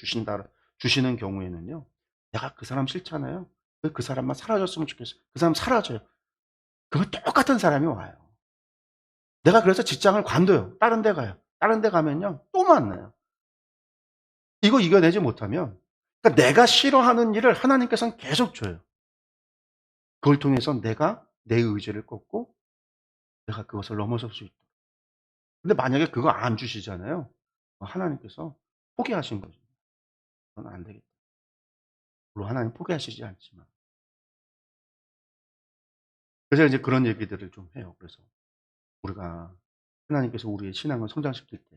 주시는 경우에는요, 내가 그 사람 싫잖아요. 그 사람만 사라졌으면 좋겠어요. 그 사람 사라져요. 그러면 똑같은 사람이 와요. 내가 그래서 직장을 관둬요. 다른 데 가요. 다른 데 가면요, 또 만나요. 이거 이겨내지 못하면, 그러니까 내가 싫어하는 일을 하나님께서는 계속 줘요. 그걸 통해서 내가 내 의지를 꺾고 내가 그것을 넘어설 수 있다. 근데 만약에 그거 안 주시잖아요. 하나님께서 포기하신 거죠. "넌 안 되겠다." 물론 하나님 포기하시지 않지만. 그래서 이제 그런 얘기들을 좀 해요. 그래서 우리가 하나님께서 우리의 신앙을 성장시킬 때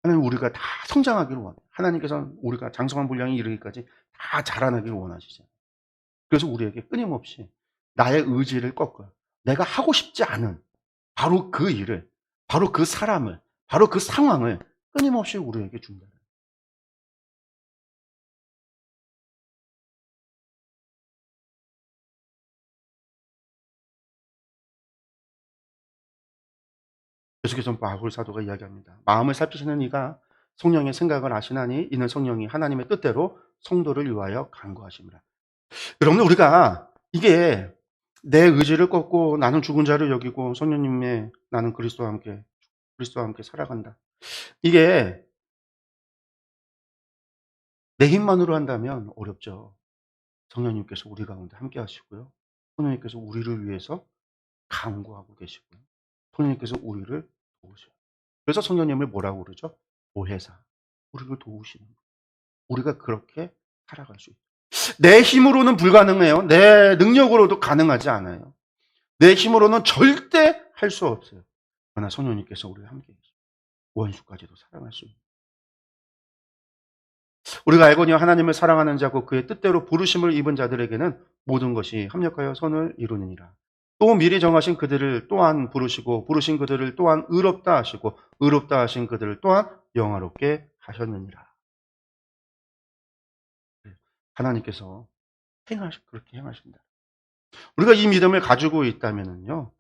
하나님 우리가 다 성장하기를 원해요. 하나님께서는 우리가 장성한 분량에 이르기까지 다 자라나기를 원하시잖아요. 그래서 우리에게 끊임없이 나의 의지를 꺾어요. 내가 하고 싶지 않은 바로 그 일을, 바로 그 사람을, 바로 그 상황을 끊임없이 우리에게 준다. 계속해서 바울 사도가 이야기합니다. 마음을 살피시는 이가 성령의 생각을 아시나니 이는 성령이 하나님의 뜻대로 성도를 위하여 간구하심이라. 여러분, 우리가 이게 내 의지를 꺾고 나는 죽은 자를 여기고 성령님의 나는 그리스도와 함께 살아간다. 이게 내 힘만으로 한다면 어렵죠. 성령님께서 우리 가운데 함께 하시고요. 성령님께서 우리를 위해서 간구하고 계시고요. 성령님께서 우리를 도우셔요. 그래서 성령님을 뭐라고 그러죠? 보혜사. 우리를 도우시는 분. 우리가 그렇게 살아갈 수 있어요. 내 힘으로는 불가능해요. 내 능력으로도 가능하지 않아요. 내 힘으로는 절대 할 수 없어요. 그러나 성령님께서 우리와 함께 계시고 원수까지도 사랑할 수 있는. 우리가 알거니와 하나님을 사랑하는 자고 그의 뜻대로 부르심을 입은 자들에게는 모든 것이 합력하여 선을 이루느니라. 또 미리 정하신 그들을 또한 부르시고 부르신 그들을 또한 의롭다 하시고 의롭다 하신 그들을 또한 영화롭게 하셨느니라. 하나님께서 그렇게 행하신다. 우리가 이 믿음을 가지고 있다면은요,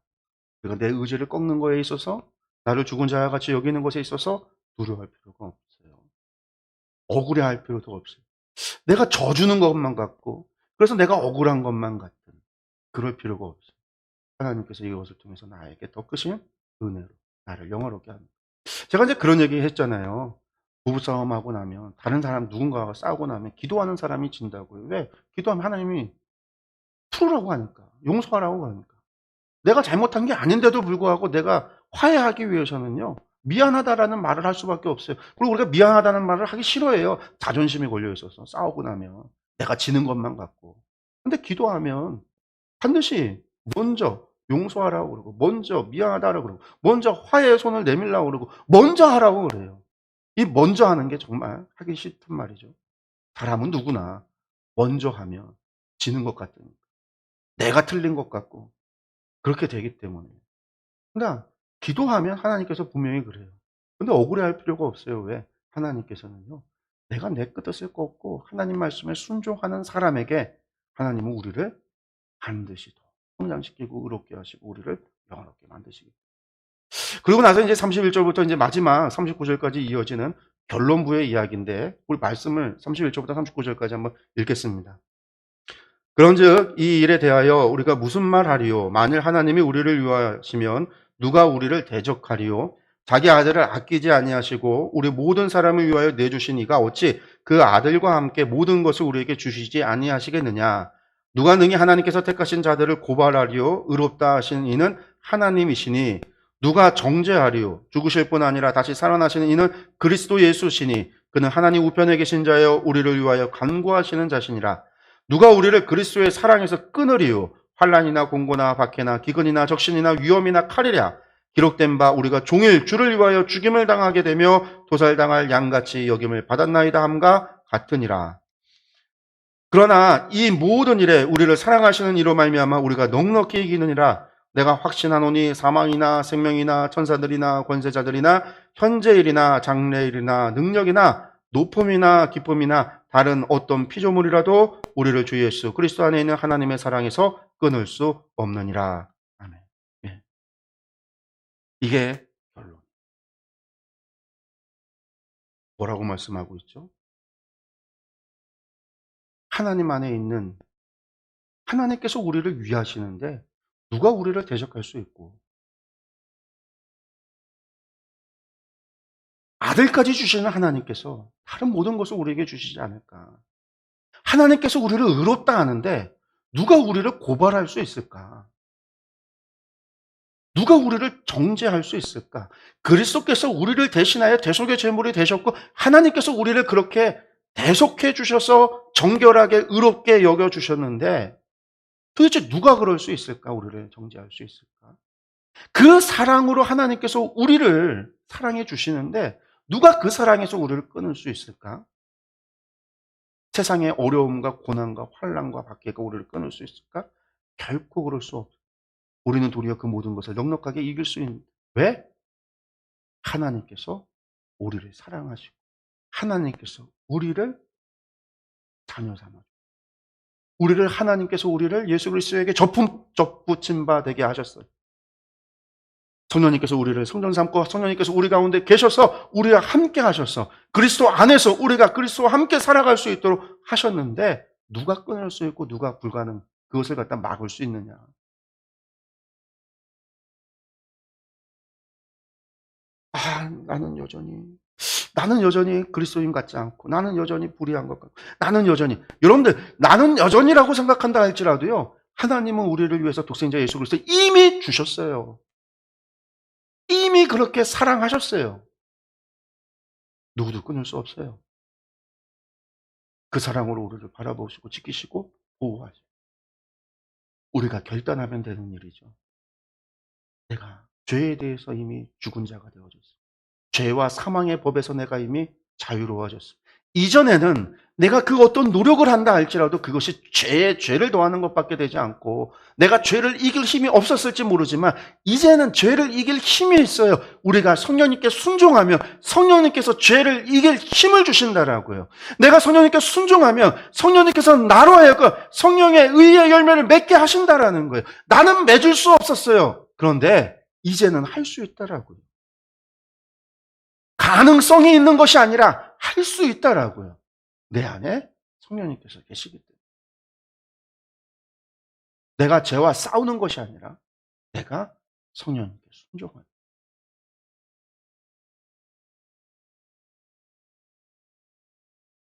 우리가 내 의지를 꺾는 거에 있어서, 나를 죽은 자와 같이 여기는 것에 있어서 두려워할 필요가 없어요. 억울해할 필요도 없어요. 내가 져주는 것만 같고, 그래서 내가 억울한 것만 같은, 그럴 필요가 없어요. 하나님께서 이것을 통해서 나에게 더 크신 은혜로 나를 영화롭게 합니다. 제가 이제 그런 얘기 했잖아요. 부부싸움하고 나면, 다른 사람 누군가가 싸우고 나면 기도하는 사람이 진다고요. 왜? 기도하면 하나님이 풀으라고 하니까. 용서하라고 하니까. 내가 잘못한 게 아닌데도 불구하고 내가 화해하기 위해서는요, 미안하다라는 말을 할 수밖에 없어요. 그리고 우리가 미안하다는 말을 하기 싫어해요. 자존심이 걸려 있어서 싸우고 나면 내가 지는 것만 같고. 근데 기도하면 반드시 먼저 용서하라고 그러고, 먼저 미안하다라고 그러고, 먼저 화해의 손을 내밀라고 그러고, 먼저 하라고 그래요. 이 먼저 하는 게 정말 하기 싫단 말이죠. 사람은 누구나 먼저 하면 지는 것 같으니까. 내가 틀린 것 같고 그렇게 되기 때문에. 그러니까 기도하면 하나님께서 분명히 그래요. 근데 억울해할 필요가 없어요. 왜? 하나님께서는요, 내가 내 뜻을 꺾고 하나님 말씀에 순종하는 사람에게 하나님은 우리를 반드시 더 성장시키고 의롭게 하시고 우리를 영화롭게 만드시겠다. 그리고 나서 이제 31절부터 이제 마지막 39절까지 이어지는 결론부의 이야기인데, 우리 말씀을 31절부터 39절까지 한번 읽겠습니다. 그런즉 이 일에 대하여 우리가 무슨 말하리요? 만일 하나님이 우리를 위하시면 누가 우리를 대적하리요? 자기 아들을 아끼지 아니하시고 우리 모든 사람을 위하여 내주신 이가 어찌 그 아들과 함께 모든 것을 우리에게 주시지 아니하시겠느냐? 누가 능히 하나님께서 택하신 자들을 고발하리요? 의롭다 하신 이는 하나님이시니 누가 정죄하리요? 죽으실 뿐 아니라 다시 살아나시는 이는 그리스도 예수시니 그는 하나님 우편에 계신 자여 우리를 위하여 간구하시는 자시니라. 누가 우리를 그리스도의 사랑에서 끊으리요? 환난이나 공고나 박해나 기근이나 적신이나 위험이나 칼이랴. 기록된 바 우리가 종일 주를 위하여 죽임을 당하게 되며 도살당할 양같이 여김을 받았나이다 함과 같으니라. 그러나 이 모든 일에 우리를 사랑하시는 이로 말미암아 우리가 넉넉히 이기느니라. 내가 확신하노니 사망이나 생명이나 천사들이나 권세자들이나 현재일이나 장래일이나 능력이나 높음이나 기쁨이나 다른 어떤 피조물이라도 우리를 주 예수 그리스도 안에 있는 하나님의 사랑에서 끊을 수 없느니라. 아멘. 예. 이게 결론. 뭐라고 말씀하고 있죠? 하나님 안에 있는 하나님께서 우리를 위하시는데 누가 우리를 대적할 수 있고 아들까지 주시는 하나님께서 다른 모든 것을 우리에게 주시지 않을까. 하나님께서 우리를 의롭다 하는데 누가 우리를 고발할 수 있을까? 누가 우리를 정죄할 수 있을까? 그리스도께서 우리를 대신하여 대속의 제물이 되셨고 하나님께서 우리를 그렇게 대속해 주셔서 정결하게 의롭게 여겨 주셨는데 도대체 누가 그럴 수 있을까? 우리를 정죄할 수 있을까? 그 사랑으로 하나님께서 우리를 사랑해 주시는데 누가 그 사랑에서 우리를 끊을 수 있을까? 세상의 어려움과 고난과 환난과 박해가 우리를 끊을 수 있을까? 결코 그럴 수 없어. 우리는 도리어 그 모든 것을 넉넉하게 이길 수 있는. 왜? 하나님께서 우리를 사랑하시고 하나님께서 우리를 자녀 삼아 우리를 하나님께서 우리를 예수 그리스도에게 접붙임 바 되게 하셨어요. 성령님께서 우리를 성전 삼고 성령님께서 우리 가운데 계셔서 우리와 함께 하셔서 그리스도 안에서 우리가 그리스도와 함께 살아갈 수 있도록 하셨는데 누가 끊을 수 있고 누가 불가능 그것을 갖다 막을 수 있느냐. 나는 여전히 그리스도인 같지 않고 나는 여전히 불의한 것 같고 나는 여전히 여러분들 나는 여전히라고 생각한다 할지라도요. 하나님은 우리를 위해서 독생자 예수 그리스도 이미 주셨어요. 이미 그렇게 사랑하셨어요. 누구도 끊을 수 없어요. 그 사랑으로 우리를 바라보시고 지키시고 보호하시고 우리가 결단하면 되는 일이죠. 내가 죄에 대해서 이미 죽은 자가 되어졌어. 죄와 사망의 법에서 내가 이미 자유로워졌어. 이전에는 내가 그 어떤 노력을 한다 할지라도 그것이 죄를 더하는 것밖에 되지 않고 내가 죄를 이길 힘이 없었을지 모르지만 이제는 죄를 이길 힘이 있어요. 우리가 성령님께 순종하면 성령님께서 죄를 이길 힘을 주신다라고요. 내가 성령님께 순종하면 성령님께서 나로 하여금 성령의 의의 열매를 맺게 하신다라는 거예요. 나는 맺을 수 없었어요. 그런데 이제는 할 수 있다라고요. 가능성이 있는 것이 아니라 할 수 있다라고요. 내 안에 성령님께서 계시기 때문에. 내가 죄와 싸우는 것이 아니라 내가 성령님께 순종하는.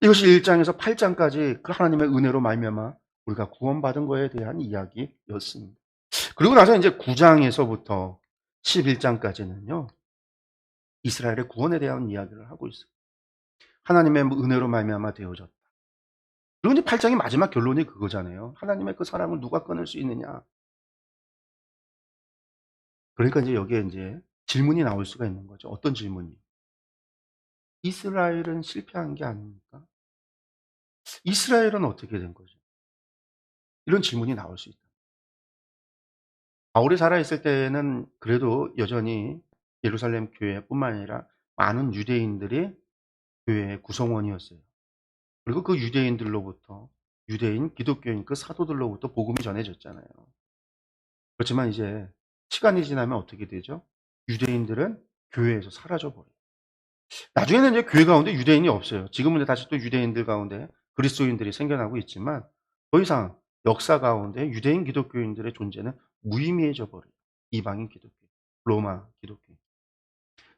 이것이 1장에서 8장까지 그 하나님의 은혜로 말미암아 우리가 구원받은 것에 대한 이야기였습니다. 그리고 나서 이제 9장에서부터 11장까지는요. 이스라엘의 구원에 대한 이야기를 하고 있어요. 하나님의 은혜로 말미암아 되어졌다. 그리고 이제 8장의 마지막 결론이 그거잖아요. 하나님의 그 사랑을 누가 끊을 수 있느냐. 그러니까 이제 여기에 이제 질문이 나올 수가 있는 거죠. 어떤 질문이? 이스라엘은 실패한 게 아닙니까? 이스라엘은 어떻게 된 거죠? 이런 질문이 나올 수 있다. 바울이 살아있을 때는 그래도 여전히 예루살렘 교회뿐만 아니라 많은 유대인들이 교회의 구성원이었어요. 그리고 그 유대인들로부터 유대인, 기독교인 그 사도들로부터 복음이 전해졌잖아요. 그렇지만 이제 시간이 지나면 어떻게 되죠? 유대인들은 교회에서 사라져 버려요. 나중에는 이제 교회 가운데 유대인이 없어요. 지금은 다시 또 유대인들 가운데 그리스도인들이 생겨나고 있지만 더 이상 역사 가운데 유대인 기독교인들의 존재는 무의미해져 버려요. 이방인 기독교, 로마 기독교.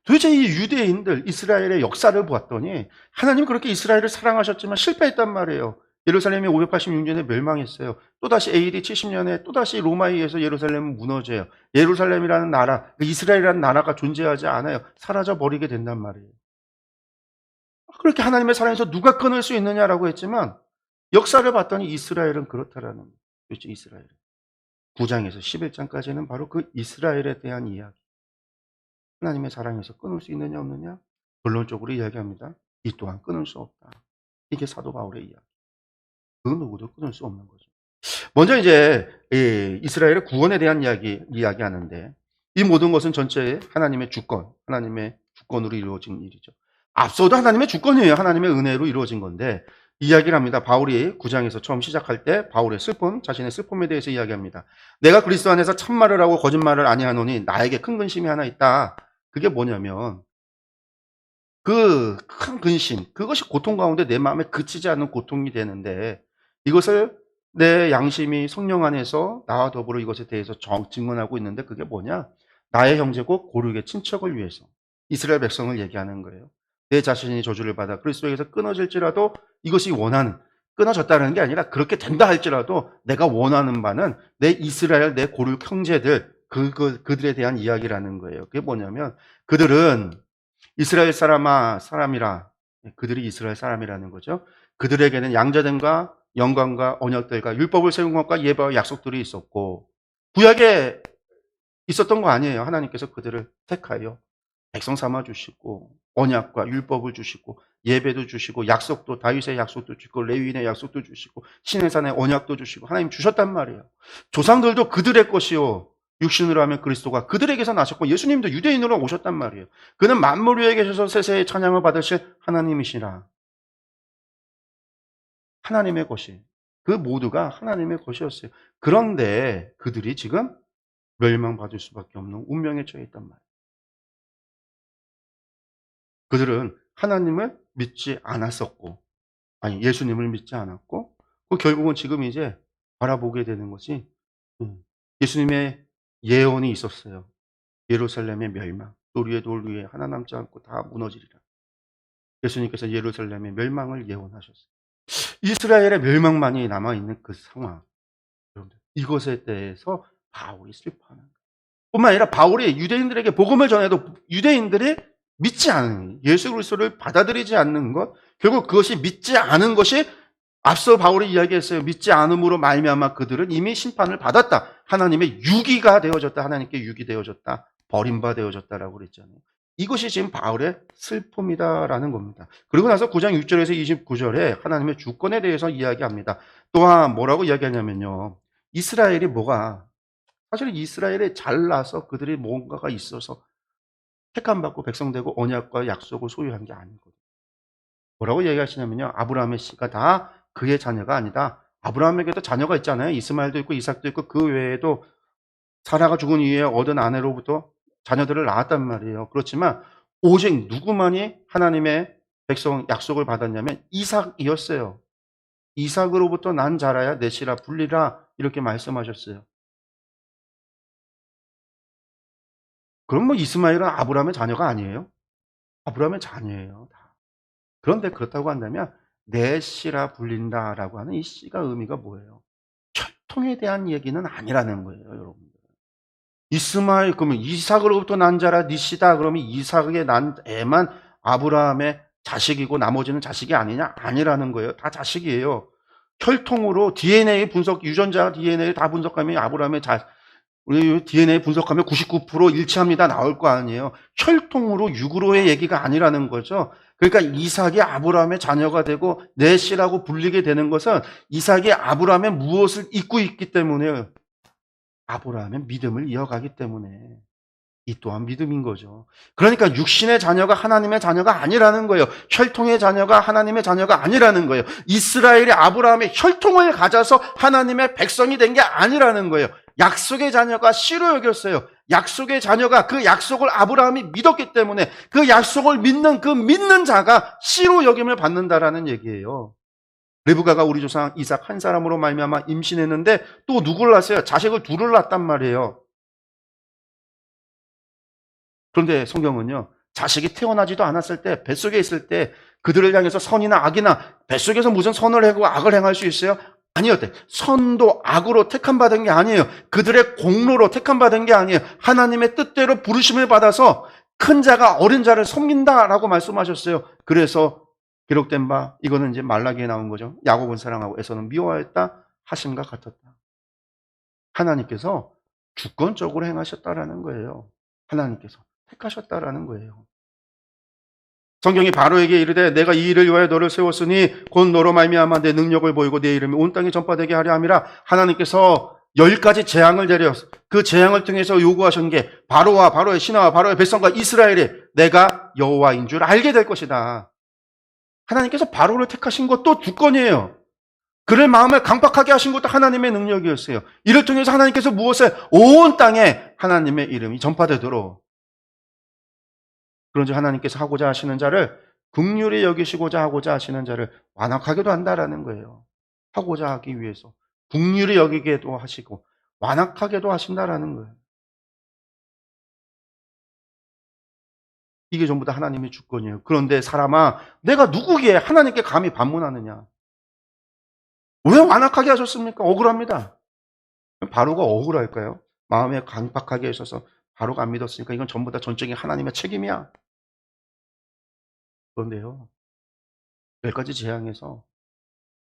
도대체 이 유대인들, 이스라엘의 역사를 보았더니 하나님 그렇게 이스라엘을 사랑하셨지만 실패했단 말이에요. 예루살렘이 586년에 멸망했어요. 또다시 AD 70년에 또다시 로마에 의해서 예루살렘은 무너져요. 예루살렘이라는 나라, 이스라엘이라는 나라가 존재하지 않아요. 사라져 버리게 된단 말이에요. 그렇게 하나님의 사랑에서 누가 끊을 수 있느냐라고 했지만 역사를 봤더니 이스라엘은 그렇다라는 거죠. 그렇죠, 이스라엘. 9장에서 11장까지는 바로 그 이스라엘에 대한 이야기. 하나님의 사랑에서 끊을 수 있느냐 없느냐? 결론적으로 이야기합니다. 이 또한 끊을 수 없다. 이게 사도 바울의 이야기. 그 누구도 끊을 수 없는 거죠. 먼저 이제 이스라엘의 구원에 대한 이야기하는데 이 모든 것은 전체 하나님의 주권, 하나님의 주권으로 이루어진 일이죠. 앞서도 하나님의 주권이에요. 하나님의 은혜로 이루어진 건데 이야기를 합니다. 바울이 9장에서 처음 시작할 때 바울의 슬픔, 자신의 슬픔에 대해서 이야기합니다. 내가 그리스도 안에서 참말을 하고 거짓말을 아니하노니 나에게 큰 근심이 하나 있다. 그게 뭐냐면 그 큰 근심, 그것이 고통 가운데 내 마음에 그치지 않는 고통이 되는데 이것을 내 양심이 성령 안에서 나와 더불어 이것에 대해서 증언하고 있는데 그게 뭐냐? 나의 형제고 고르게 친척을 위해서 이스라엘 백성을 얘기하는 거예요. 내 자신이 저주를 받아 그리스도에게서 끊어질지라도 이것이 원하는 끊어졌다는 게 아니라 그렇게 된다 할지라도 내가 원하는 바는 내 이스라엘 내 고르 형제들 그들에 대한 이야기라는 거예요. 그게 뭐냐면 그들은 이스라엘 사람이라 그들이 이스라엘 사람이라는 거죠. 그들에게는 양자됨과 영광과 언약들과 율법을 세운 것과 예배와 약속들이 있었고 구약에 있었던 거 아니에요. 하나님께서 그들을 택하여 백성 삼아 주시고 언약과 율법을 주시고 예배도 주시고 약속도 다윗의 약속도 주시고 레위인의 약속도 주시고 신의 산의 언약도 주시고 하나님 주셨단 말이에요. 조상들도 그들의 것이요 육신으로 하면 그리스도가 그들에게서 나셨고 예수님도 유대인으로 오셨단 말이에요. 그는 만물 위에 계셔서 세세의 찬양을 받으실 하나님이시라. 하나님의 것이 그 모두가 하나님의 것이었어요. 그런데 그들이 지금 멸망받을 수밖에 없는 운명에 처해 있단 말이에요. 그들은 하나님을 믿지 않았었고 아니 예수님을 믿지 않았고 그 결국은 지금 이제 바라보게 되는 것이 예수님의 예언이 있었어요. 예루살렘의 멸망, 돌 위에 돌 위에 하나 남지 않고 다 무너지리라. 예수님께서 예루살렘의 멸망을 예언하셨어요. 이스라엘의 멸망만이 남아있는 그 상황, 여러분들 이것에 대해서 바울이 슬퍼하는 거예요. 뿐만 아니라 바울이 유대인들에게 복음을 전해도 유대인들이 믿지 않은 예수 그리스도를 받아들이지 않는 것, 결국 그것이 믿지 않은 것이 앞서 바울이 이야기했어요. 믿지 않음으로 말미암아 그들은 이미 심판을 받았다. 하나님의 유기가 되어졌다. 하나님께 유기되어졌다. 버림받아졌다라고 그랬잖아요. 이것이 지금 바울의 슬픔이다라는 겁니다. 그리고 나서 9장 6절에서 29절에 하나님의 주권에 대해서 이야기합니다. 또한 뭐라고 이야기하냐면요. 이스라엘이 사실 이스라엘에 잘나서 그들이 뭔가가 있어서 택함받고 백성되고 언약과 약속을 소유한 게 아니거든요. 뭐라고 얘기하시냐면요. 아브라함의 씨가 다 그의 자녀가 아니다. 아브라함에게도 자녀가 있잖아요. 이스마엘도 있고 이삭도 있고 그 외에도 사라가 죽은 이후에 얻은 아내로부터 자녀들을 낳았단 말이에요. 그렇지만 오직 누구만이 하나님의 백성 약속을 받았냐면 이삭이었어요. 이삭으로부터 난 자라야 내 씨라 불리라 이렇게 말씀하셨어요. 그럼 뭐 이스마엘은 아브라함의 자녀가 아니에요? 아브라함의 자녀예요. 다. 그런데 그렇다고 한다면 내 씨라 불린다라고 하는 이 씨가 의미가 뭐예요? 혈통에 대한 얘기는 아니라는 거예요, 여러분들. 이스마엘 그러면 이삭으로부터 난 자라 네 씨다 그러면 이삭의 난 애만 아브라함의 자식이고 나머지는 자식이 아니냐? 아니라는 거예요. 다 자식이에요. 혈통으로 DNA 분석 유전자 DNA 다 분석하면 아브라함의 우리 DNA 분석하면 99% 일치합니다. 나올 거 아니에요. 혈통으로 육으로의 얘기가 아니라는 거죠. 그러니까 이삭이 아브라함의 자녀가 되고 내 씨라고 불리게 되는 것은 이삭이 아브라함의 무엇을 잊고 있기 때문에 아브라함의 믿음을 이어가기 때문에 이 또한 믿음인 거죠. 그러니까 육신의 자녀가 하나님의 자녀가 아니라는 거예요. 혈통의 자녀가 하나님의 자녀가 아니라는 거예요. 이스라엘이 아브라함의 혈통을 가져서 하나님의 백성이 된 게 아니라는 거예요. 약속의 자녀가 씨로 여겼어요. 약속의 자녀가 그 약속을 아브라함이 믿었기 때문에 그 약속을 믿는 그 믿는 자가 씨로 여김을 받는다라는 얘기예요. 리브가가 우리 조상 이삭 한 사람으로 말미암아 임신했는데 또 누굴 낳았어요? 자식을 둘을 낳았단 말이에요. 그런데 성경은요. 자식이 태어나지도 않았을 때 뱃속에 있을 때 그들을 향해서 선이나 악이나 뱃속에서 무슨 선을 하고 악을 행할 수 있어요? 아니었대. 선도 악으로 택함 받은 게 아니에요. 그들의 공로로 택함 받은 게 아니에요. 하나님의 뜻대로 부르심을 받아서 큰 자가 어린 자를 섬긴다라고 말씀하셨어요. 그래서 기록된 바, 이거는 이제 말라기에 나온 거죠. 야곱은 사랑하고 에서는 미워하였다 하심과 같았다. 하나님께서 주권적으로 행하셨다라는 거예요. 하나님께서 택하셨다라는 거예요. 성경이 바로에게 이르되 내가 이 일을 위하여 너를 세웠으니 곧 너로 말미암아 내 능력을 보이고 내 이름이 온 땅에 전파되게 하려 함이라. 하나님께서 10가지 재앙을 내려 그 재앙을 통해서 요구하신 게 바로와 바로의 신하와 바로의 백성과 이스라엘이 내가 여호와인 줄 알게 될 것이다. 하나님께서 바로를 택하신 것도 주권이에요. 그를 마음을 강팍하게 하신 것도 하나님의 능력이었어요. 이를 통해서 하나님께서 무엇을 온 땅에 하나님의 이름이 전파되도록, 그런즉 하나님께서 하고자 하시는 자를 긍휼히 여기시고자 하고자 하시는 자를 완악하게도 한다라는 거예요. 하고자 하기 위해서 긍휼히 여기게도 하시고 완악하게도 하신다라는 거예요. 이게 전부 다 하나님의 주권이에요. 그런데 사람아, 내가 누구기에 하나님께 감히 반문하느냐? 왜 완악하게 하셨습니까? 억울합니다. 바로가 억울할까요? 마음에 강박하게 하셔서 바로가 안 믿었으니까 이건 전부 다 전적인 하나님의 책임이야. 그런데요, 10가지 재앙에서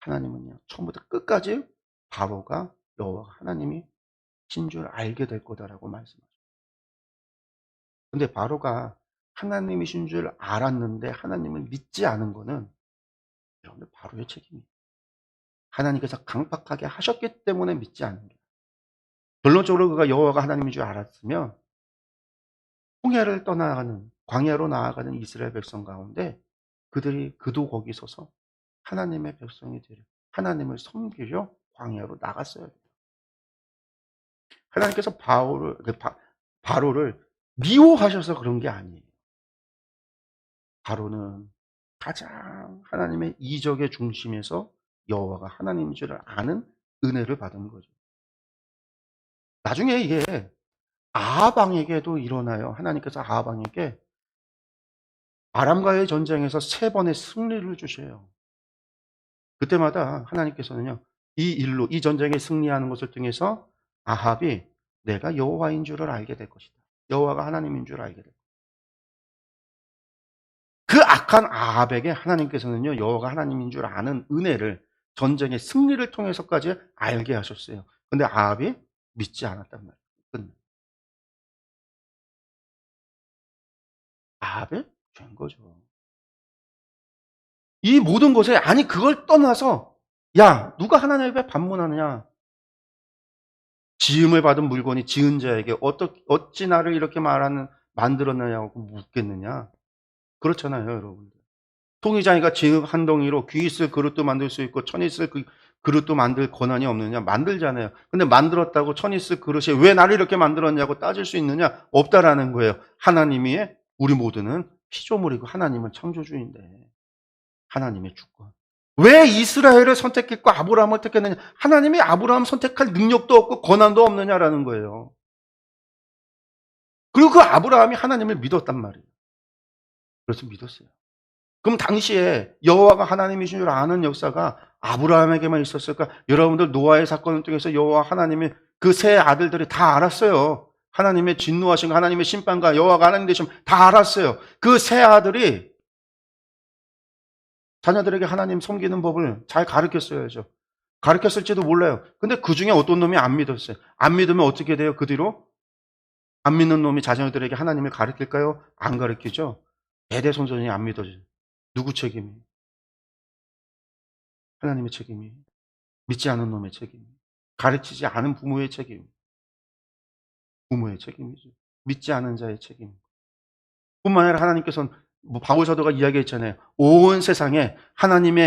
하나님은요, 처음부터 끝까지 바로가 여호와 하나님이 신 줄 알게 될 거다라고 말씀하셨어요. 근데 바로가 하나님이신 줄 알았는데 하나님을 믿지 않은 거는 여러분들 바로의 책임이에요. 하나님께서 강박하게 하셨기 때문에 믿지 않는 거예요. 결론적으로 그가 여호와가 하나님인 줄 알았으면 홍해를 떠나가는, 광야로 나아가는 이스라엘 백성 가운데 그들이 그도 거기 서서 하나님의 백성이 되려 하나님을 섬기려 광야로 나갔어야 돼요. 하나님께서 바로를 미워하셔서 그런 게 아니에요. 바로는 가장 하나님의 이적의 중심에서 여호와가 하나님인 줄 아는 은혜를 받은 거죠. 나중에 이게 아합 왕에게도 일어나요. 하나님께서 아합 왕에게 아람과의 전쟁에서 3번의 승리를 주셔요. 그때마다 하나님께서는요, 이 일로, 이 전쟁에 승리하는 것을 통해서 아합이 내가 여호와인 줄을 알게 될 것이다. 여호와가 하나님인 줄 알게 될 것이다. 그 악한 아합에게 하나님께서는요, 여호와가 하나님인 줄 아는 은혜를, 전쟁의 승리를 통해서까지 알게 하셨어요. 근데 아합이 믿지 않았단 말이에요. 아합의 죄인 거죠. 이 모든 것에, 아니 그걸 떠나서 야, 누가 하나님 앞에 반문하느냐? 지음을 받은 물건이 지은 자에게 어찌 나를 이렇게 만들었느냐고 묻겠느냐? 그렇잖아요, 여러분. 통이장이가 지금 한 덩이로 귀 있을 그릇도 만들 수 있고 천 있을 그 그릇도 만들 권한이 없느냐? 만들잖아요. 근데 만들었다고 천 있을 그릇이 왜 나를 이렇게 만들었냐고 따질 수 있느냐? 없다라는 거예요. 하나님이, 우리 모두는 피조물이고 하나님은 창조주인데 하나님의 주권. 왜 이스라엘을 선택했고 아브라함을 택했느냐? 하나님이 아브라함 선택할 능력도 없고 권한도 없느냐라는 거예요. 그리고 그 아브라함이 하나님을 믿었단 말이에요. 그래서 믿었어요. 그럼 당시에 여호와가 하나님이신 줄 아는 역사가 아브라함에게만 있었을까? 여러분들 노아의 사건을 통해서 여호와 하나님이 그 세 아들들이 다 알았어요. 하나님의 진노하신 거, 하나님의 심판과 여호와가 하나님 되심 다 알았어요. 그 세 아들이 자녀들에게 하나님 섬기는 법을 잘 가르쳤어야죠. 가르쳤을지도 몰라요. 근데 그 중에 어떤 놈이 안 믿었어요. 안 믿으면 어떻게 돼요? 그 뒤로? 안 믿는 놈이 자녀들에게 하나님을 가르칠까요? 안 가르치죠. 대대손손이 안 믿어져요. 누구 책임이? 하나님의 책임이. 믿지 않은 놈의 책임. 가르치지 않은 부모의 책임. 부모의 책임이죠. 믿지 않은 자의 책임. 뿐만 아니라 하나님께서는 바울 사도가 이야기했잖아요. 온 세상에 하나님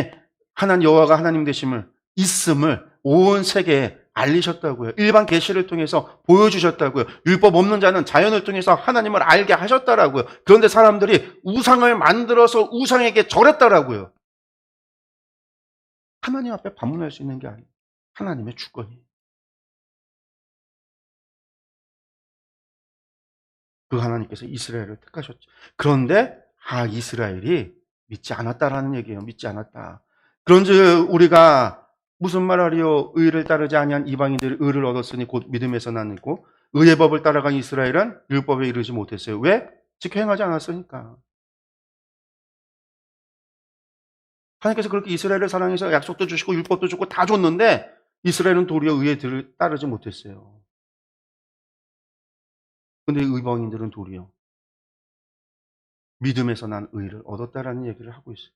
여호와가 하나님 되심을, 있음을 온 세계에 알리셨다고요. 일반 계시를 통해서 보여주셨다고요. 율법 없는 자는 자연을 통해서 하나님을 알게 하셨다라고요. 그런데 사람들이 우상을 만들어서 우상에게 절했다라고요. 하나님 앞에 반문할 수 있는 게 아니에요. 하나님의 주권이에요. 그 하나님께서 이스라엘을 택하셨죠. 그런데 이스라엘이 믿지 않았다라는 얘기예요. 믿지 않았다. 그런즉 우리가 무슨 말하리요? 의를 따르지 아니한 이방인들이 의를 얻었으니 곧 믿음에서 나니고 의의 법을 따라간 이스라엘은 율법에 이르지 못했어요. 왜? 지켜 행하지 않았으니까. 하나님께서 그렇게 이스라엘을 사랑해서 약속도 주시고 율법도 주고 다 줬는데 이스라엘은 도리어 의에 따르지 못했어요. 근데 이방인들은 도리어 믿음에서 난 의를 얻었다라는 얘기를 하고 있어요.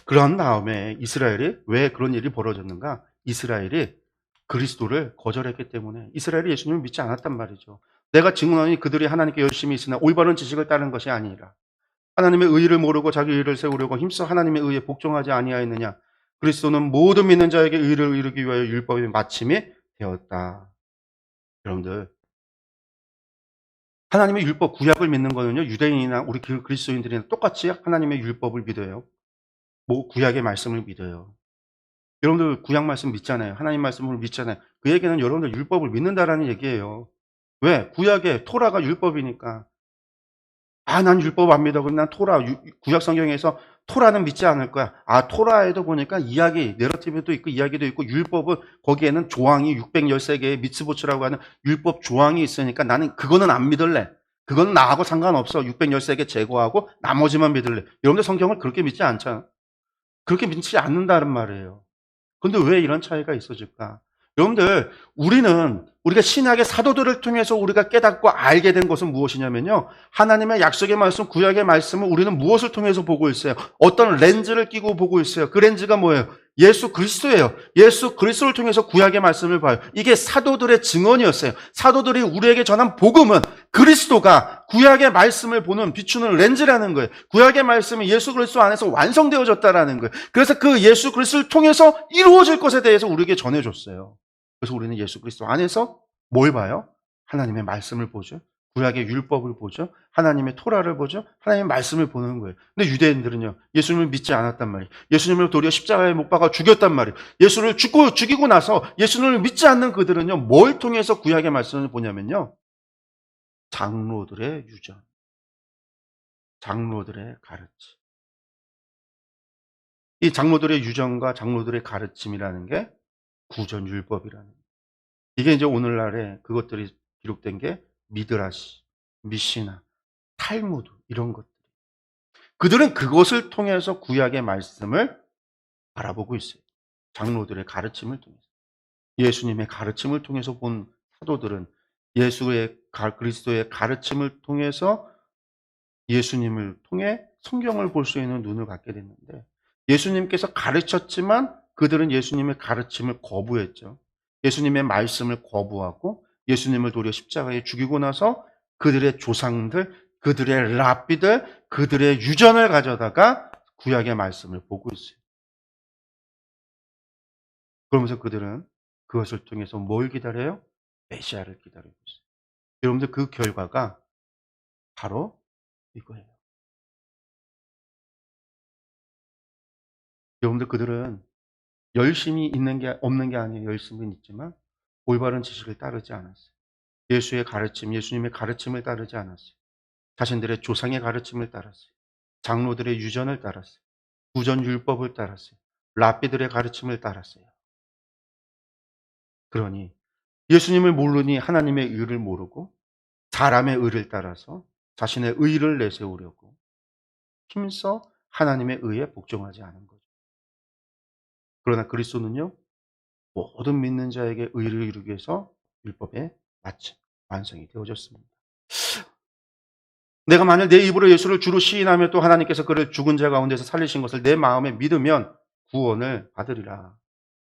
그런 다음에 이스라엘이 왜 그런 일이 벌어졌는가? 이스라엘이 그리스도를 거절했기 때문에 이스라엘이 예수님을 믿지 않았단 말이죠. 내가 증언하니 그들이 하나님께 열심히 있으나 올바른 지식을 따른 것이 아니라 하나님의 의의를 모르고 자기 의를 세우려고 힘써 하나님의 의에 복종하지 아니하였느냐. 그리스도는 모든 믿는 자에게 의를 이루기 위하여 율법의 마침이 되었다. 여러분들, 하나님의 율법 구약을 믿는 거는요, 유대인이나 우리 그리스도인들이나 똑같이 하나님의 율법을 믿어요. 구약의 말씀을 믿어요. 여러분들 구약 말씀 믿잖아요. 하나님 말씀을 믿잖아요. 그 얘기는 여러분들 율법을 믿는다라는 얘기예요. 왜? 구약의 토라가 율법이니까. 난 율법 안 믿어. 그럼 난 구약 성경에서 토라는 믿지 않을 거야. 토라에도 보니까 이야기, 내러티브도 있고 이야기도 있고 율법은 거기에는 조항이 613개의 미츠보츠라고 하는 율법 조항이 있으니까 나는 그거는 안 믿을래. 그건 나하고 상관없어. 613개 제거하고 나머지만 믿을래. 여러분들 성경을 그렇게 믿지 않잖아. 그렇게 믿지 않는다는 말이에요. 근데 왜 이런 차이가 있어질까? 여러분들, 우리가 신약의 사도들을 통해서 우리가 깨닫고 알게 된 것은 무엇이냐면요. 하나님의 약속의 말씀, 구약의 말씀을 우리는 무엇을 통해서 보고 있어요? 어떤 렌즈를 끼고 보고 있어요. 그 렌즈가 뭐예요? 예수 그리스도예요. 예수 그리스도를 통해서 구약의 말씀을 봐요. 이게 사도들의 증언이었어요. 사도들이 우리에게 전한 복음은 그리스도가 구약의 말씀을 보는 비추는 렌즈라는 거예요. 구약의 말씀이 예수 그리스도 안에서 완성되어졌다라는 거예요. 그래서 그 예수 그리스도를 통해서 이루어질 것에 대해서 우리에게 전해줬어요. 그래서 우리는 예수 그리스도 안에서 뭘 봐요? 하나님의 말씀을 보죠. 구약의 율법을 보죠. 하나님의 토라를 보죠. 하나님의 말씀을 보는 거예요. 근데 유대인들은요. 예수님을 믿지 않았단 말이에요. 예수님을 도리어 십자가에 못 박아 죽였단 말이에요. 예수를 죽이고 나서 예수님을 믿지 않는 그들은요. 뭘 통해서 구약의 말씀을 보냐면요. 장로들의 유전, 장로들의 가르침. 이 장로들의 유전과 장로들의 가르침이라는 게 구전율법이라는 거예요. 이게 이제 오늘날에 그것들이 기록된 게 미드라시, 미시나, 탈무드 이런 것. 그들은 그것을 통해서 구약의 말씀을 바라보고 있어요. 장로들의 가르침을 통해서. 예수님의 가르침을 통해서 본 사도들은 그리스도의 가르침을 통해서 예수님을 통해 성경을 볼 수 있는 눈을 갖게 됐는데 예수님께서 가르쳤지만 그들은 예수님의 가르침을 거부했죠. 예수님의 말씀을 거부하고 예수님을 도리어 십자가에 죽이고 나서 그들의 조상들, 그들의 랍비들, 그들의 유전을 가져다가 구약의 말씀을 보고 있어요. 그러면서 그들은 그것을 통해서 뭘 기다려요? 메시아를 기다리고 있어요. 여러분들 그 결과가 바로 이거예요. 여러분들 그들은 열심히 있는 게 없는 게 아니에요. 열심히는 있지만 올바른 지식을 따르지 않았어요. 예수의 가르침, 예수님의 가르침을 따르지 않았어요. 자신들의 조상의 가르침을 따랐어요. 장로들의 유전을 따랐어요. 구전율법을 따랐어요. 랍비들의 가르침을 따랐어요. 그러니 예수님을 모르니 하나님의 의를 모르고 사람의 의를 따라서 자신의 의를 내세우려고 힘써 하나님의 의에 복종하지 않은 거죠. 그러나 그리스도는요. 모든 믿는 자에게 의를 이루기 위해서 율법에 마침 완성이 되어졌습니다. 내가 만일 내 입으로 예수를 주로 시인하며 또 하나님께서 그를 죽은 자 가운데서 살리신 것을 내 마음에 믿으면 구원을 받으리라.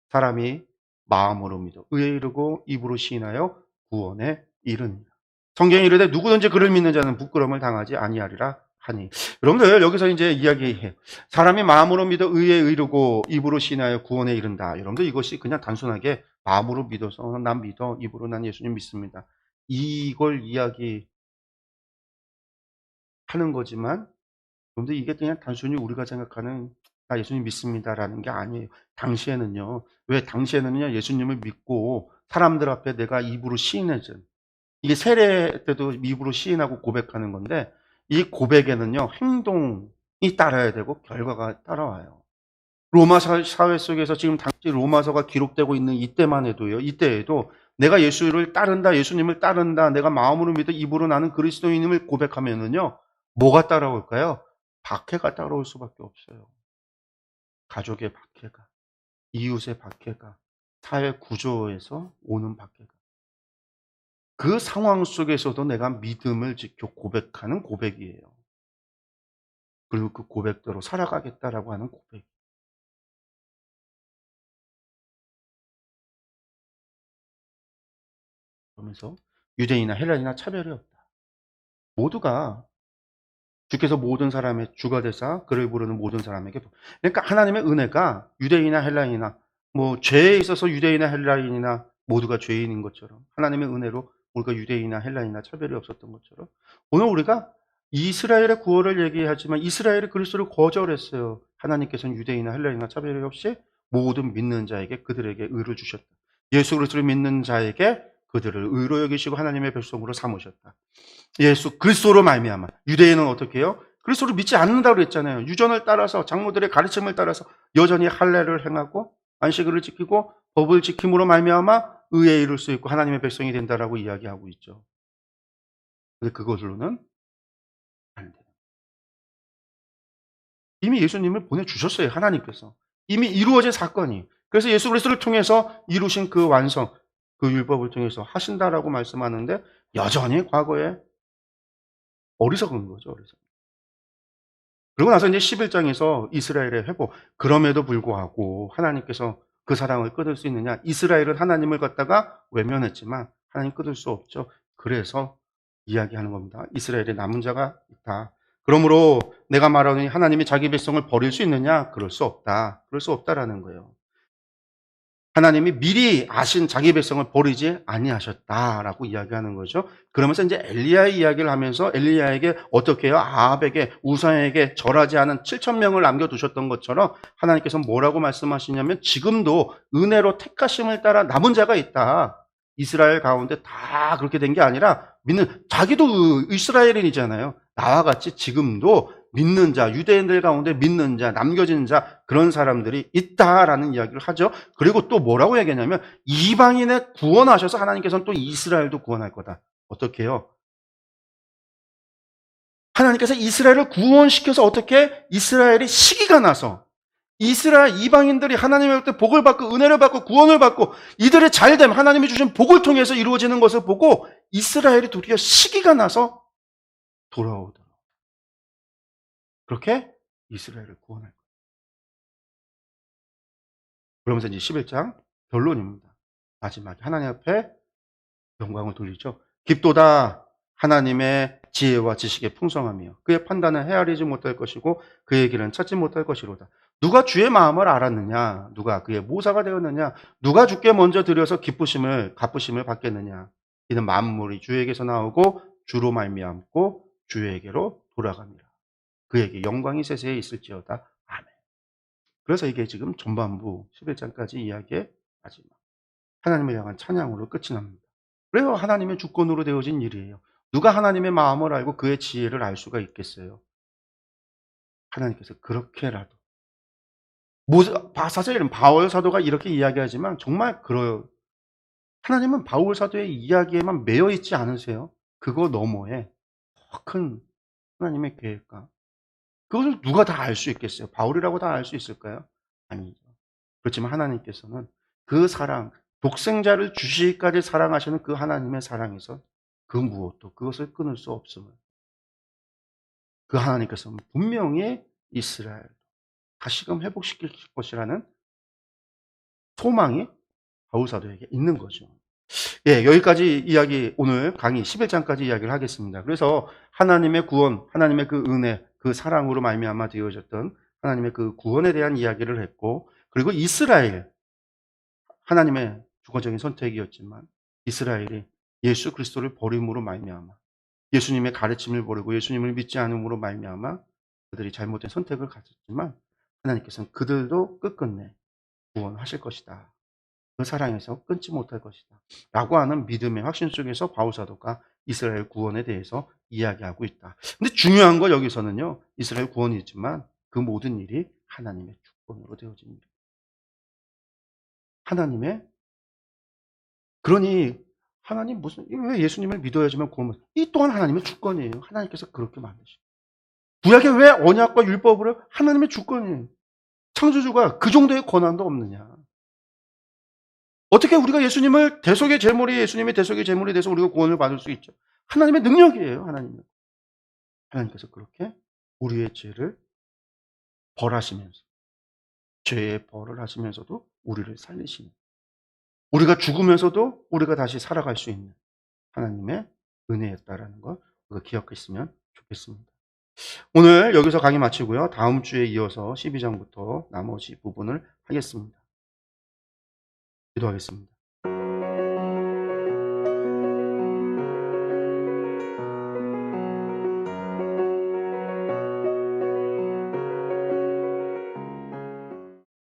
사람이 마음으로 믿어 의에 이르고 입으로 시인하여 구원에 이르니라. 성경이 이르되 누구든지 그를 믿는 자는 부끄러움을 당하지 아니하리라 하니. 여러분들 여기서 이제 이야기해요. 사람이 마음으로 믿어 의에 이르고 입으로 시인하여 구원에 이른다. 여러분들 이것이 그냥 단순하게 마음으로 믿어서 난 믿어 입으로 난 예수님 믿습니다. 이걸 이야기하는 거지만 여러분들 이게 그냥 단순히 우리가 생각하는 나 예수님 믿습니다라는 게 아니에요. 당시에는요. 왜 당시에는요. 예수님을 믿고 사람들 앞에 내가 입으로 시인해준 이게 세례 때도 입으로 시인하고 고백하는 건데 이 고백에는요. 행동 따라야 되고 결과가 따라와요. 로마 사회 속에서 지금 당시 로마서가 기록되고 있는 이때만 해도요. 이때에도 내가 예수를 따른다, 예수님을 따른다, 내가 마음으로 믿어 입으로 나는 그리스도인임을 고백하면은요. 뭐가 따라올까요? 박해가 따라올 수밖에 없어요. 가족의 박해가, 이웃의 박해가, 사회 구조에서 오는 박해가. 그 상황 속에서도 내가 믿음을 지켜 고백하는 고백이에요. 그리고 그 고백대로 살아가겠다라고 하는 고백. 그러면서 유대인이나 헬라인이나 차별이 없다. 모두가 주께서 모든 사람의 주가 되사 그를 부르는 모든 사람에게 그러니까 하나님의 은혜가 유대인이나 헬라인이나 뭐 죄에 있어서 유대인이나 헬라인이나 모두가 죄인인 것처럼 하나님의 은혜로 우리가 유대인이나 헬라인이나 차별이 없었던 것처럼 오늘 우리가 이스라엘의 구원을 얘기하지만 이스라엘이 그리스도를 거절했어요. 하나님께서는 유대인이나 헬라인이나 차별이 없이 모든 믿는 자에게 그들에게 의를 주셨다. 예수 그리스도를 믿는 자에게 그들을 의로 여기시고 하나님의 백성으로 삼으셨다. 예수 그리스도로 말미암아. 유대인은 어떻게 해요? 그리스도를 믿지 않는다고 그랬잖아요. 유전을 따라서 장로들의 가르침을 따라서 여전히 할례를 행하고 안식일을 지키고 법을 지킴으로 말미암아 의에 이를 수 있고 하나님의 백성이 된다라고 이야기하고 있죠. 근데 그것으로는 안 돼요. 이미 예수님을 보내주셨어요. 하나님께서. 이미 이루어진 사건이. 그래서 예수 그리스도를 통해서 이루신 그 완성, 그 율법을 통해서 하신다라고 말씀하는데 여전히 과거에 어리석은 거죠. 어리석. 그러고 나서 이제 11장에서 이스라엘의 회복. 그럼에도 불구하고 하나님께서 그 사랑을 끊을 수 있느냐? 이스라엘은 하나님을 갖다가 외면했지만 하나님 끊을 수 없죠. 그래서 이야기하는 겁니다. 이스라엘의 남은 자가 있다. 그러므로 내가 말하니 하나님이 자기 백성을 버릴 수 있느냐? 그럴 수 없다. 그럴 수 없다라는 거예요. 하나님이 미리 아신 자기 백성을 버리지 아니하셨다라고 이야기하는 거죠. 그러면서 이제 엘리야의 이야기를 하면서 엘리야에게 어떻게 해요? 아합에게 우상에게 절하지 않은 7천 명을 남겨두셨던 것처럼 하나님께서 뭐라고 말씀하시냐면 지금도 은혜로 택하심을 따라 남은 자가 있다. 이스라엘 가운데 다 그렇게 된 게 아니라 믿는 자기도 이스라엘인이잖아요. 나와 같이 지금도 믿는 자, 유대인들 가운데 믿는 자, 남겨진 자 그런 사람들이 있다라는 이야기를 하죠. 그리고 또 뭐라고 얘기하냐면 이방인에 구원하셔서 하나님께서는 또 이스라엘도 구원할 거다. 어떻게 해요? 하나님께서 이스라엘을 구원시켜서 어떻게 이스라엘이 시기가 나서 이스라엘 이방인들이 하나님의 때 복을 받고 은혜를 받고 구원을 받고 이들의 잘됨 하나님이 주신 복을 통해서 이루어지는 것을 보고 이스라엘이 도리어 시기가 나서 돌아오더라. 그렇게 이스라엘을 구원할 거예요. 그러면서 이제 11장 결론입니다. 마지막에 하나님 앞에 영광을 돌리죠. 깊도다 하나님의 지혜와 지식의 풍성함이요. 그의 판단은 헤아리지 못할 것이고 그의 길은 찾지 못할 것이로다. 누가 주의 마음을 알았느냐? 누가 그의 모사가 되었느냐? 누가 주께 먼저 드려서 갚으심을 받겠느냐? 이는 만물이 주에게서 나오고 주로 말미암고 주에게로 돌아갑니다. 그에게 영광이 세세에 있을지어다. 아멘. 그래서 이게 지금 전반부 11장까지 이야기의 마지막. 하나님을 향한 찬양으로 끝이 납니다. 그래서 하나님의 주권으로 되어진 일이에요. 누가 하나님의 마음을 알고 그의 지혜를 알 수가 있겠어요? 하나님께서 그렇게라도. 사실은 바울 사도가 이렇게 이야기하지만 정말 하나님은 바울 사도의 이야기에만 매여 있지 않으세요? 그거 너머에 더 큰 하나님의 계획과 그것을 누가 다 알 수 있겠어요? 바울이라고 다 알 수 있을까요? 아니죠. 그렇지만 하나님께서는 그 사랑, 독생자를 주시기까지 사랑하시는 그 하나님의 사랑에서 그 무엇도 그것을 끊을 수 없음을. 그 하나님께서는 분명히 이스라엘 다시금 회복시킬 것이라는 소망이 바울 사도에게 있는 거죠. 예, 여기까지 이야기 오늘 강의 11장까지 이야기를 하겠습니다. 그래서 하나님의 구원, 하나님의 그 은혜, 그 사랑으로 말미암아 되어졌던 하나님의 그 구원에 대한 이야기를 했고 그리고 이스라엘 하나님의 주권적인 선택이었지만 이스라엘이 예수 그리스도를 버림으로 말미암아 예수님의 가르침을 버리고 예수님을 믿지 않음으로 말미암아 그들이 잘못된 선택을 가졌지만 하나님께서는 그들도 끝끝내 구원하실 것이다. 그 사랑에서 끊지 못할 것이다. 라고 하는 믿음의 확신 속에서 바울 사도가 이스라엘 구원에 대해서 이야기하고 있다. 근데 중요한 거 여기서는요. 이스라엘 구원이지만 그 모든 일이 하나님의 주권으로 되어집니다. 하나님의 그러니 하나님 무슨 왜 예수님을 믿어야지만 구원 이 또한 하나님의 주권이에요. 하나님께서 그렇게 만드신. 구약에 왜 언약과 율법으로 하나님의 주권이에요. 창조주가 그 정도의 권한도 없느냐. 어떻게 우리가 예수님을 대속의 제물이 예수님의 대속의 제물이 돼서 우리가 구원을 받을 수 있죠. 하나님의 능력이에요. 하나님은. 하나님께서 그렇게 우리의 죄를 벌하시면서 죄의 벌을 하시면서도 우리를 살리시는 우리가 죽으면서도 우리가 다시 살아갈 수 있는 하나님의 은혜였다라는 걸 우리가 기억했으면 좋겠습니다. 오늘 여기서 강의 마치고요. 다음 주에 이어서 12장부터 나머지 부분을 하겠습니다. 기도하겠습니다.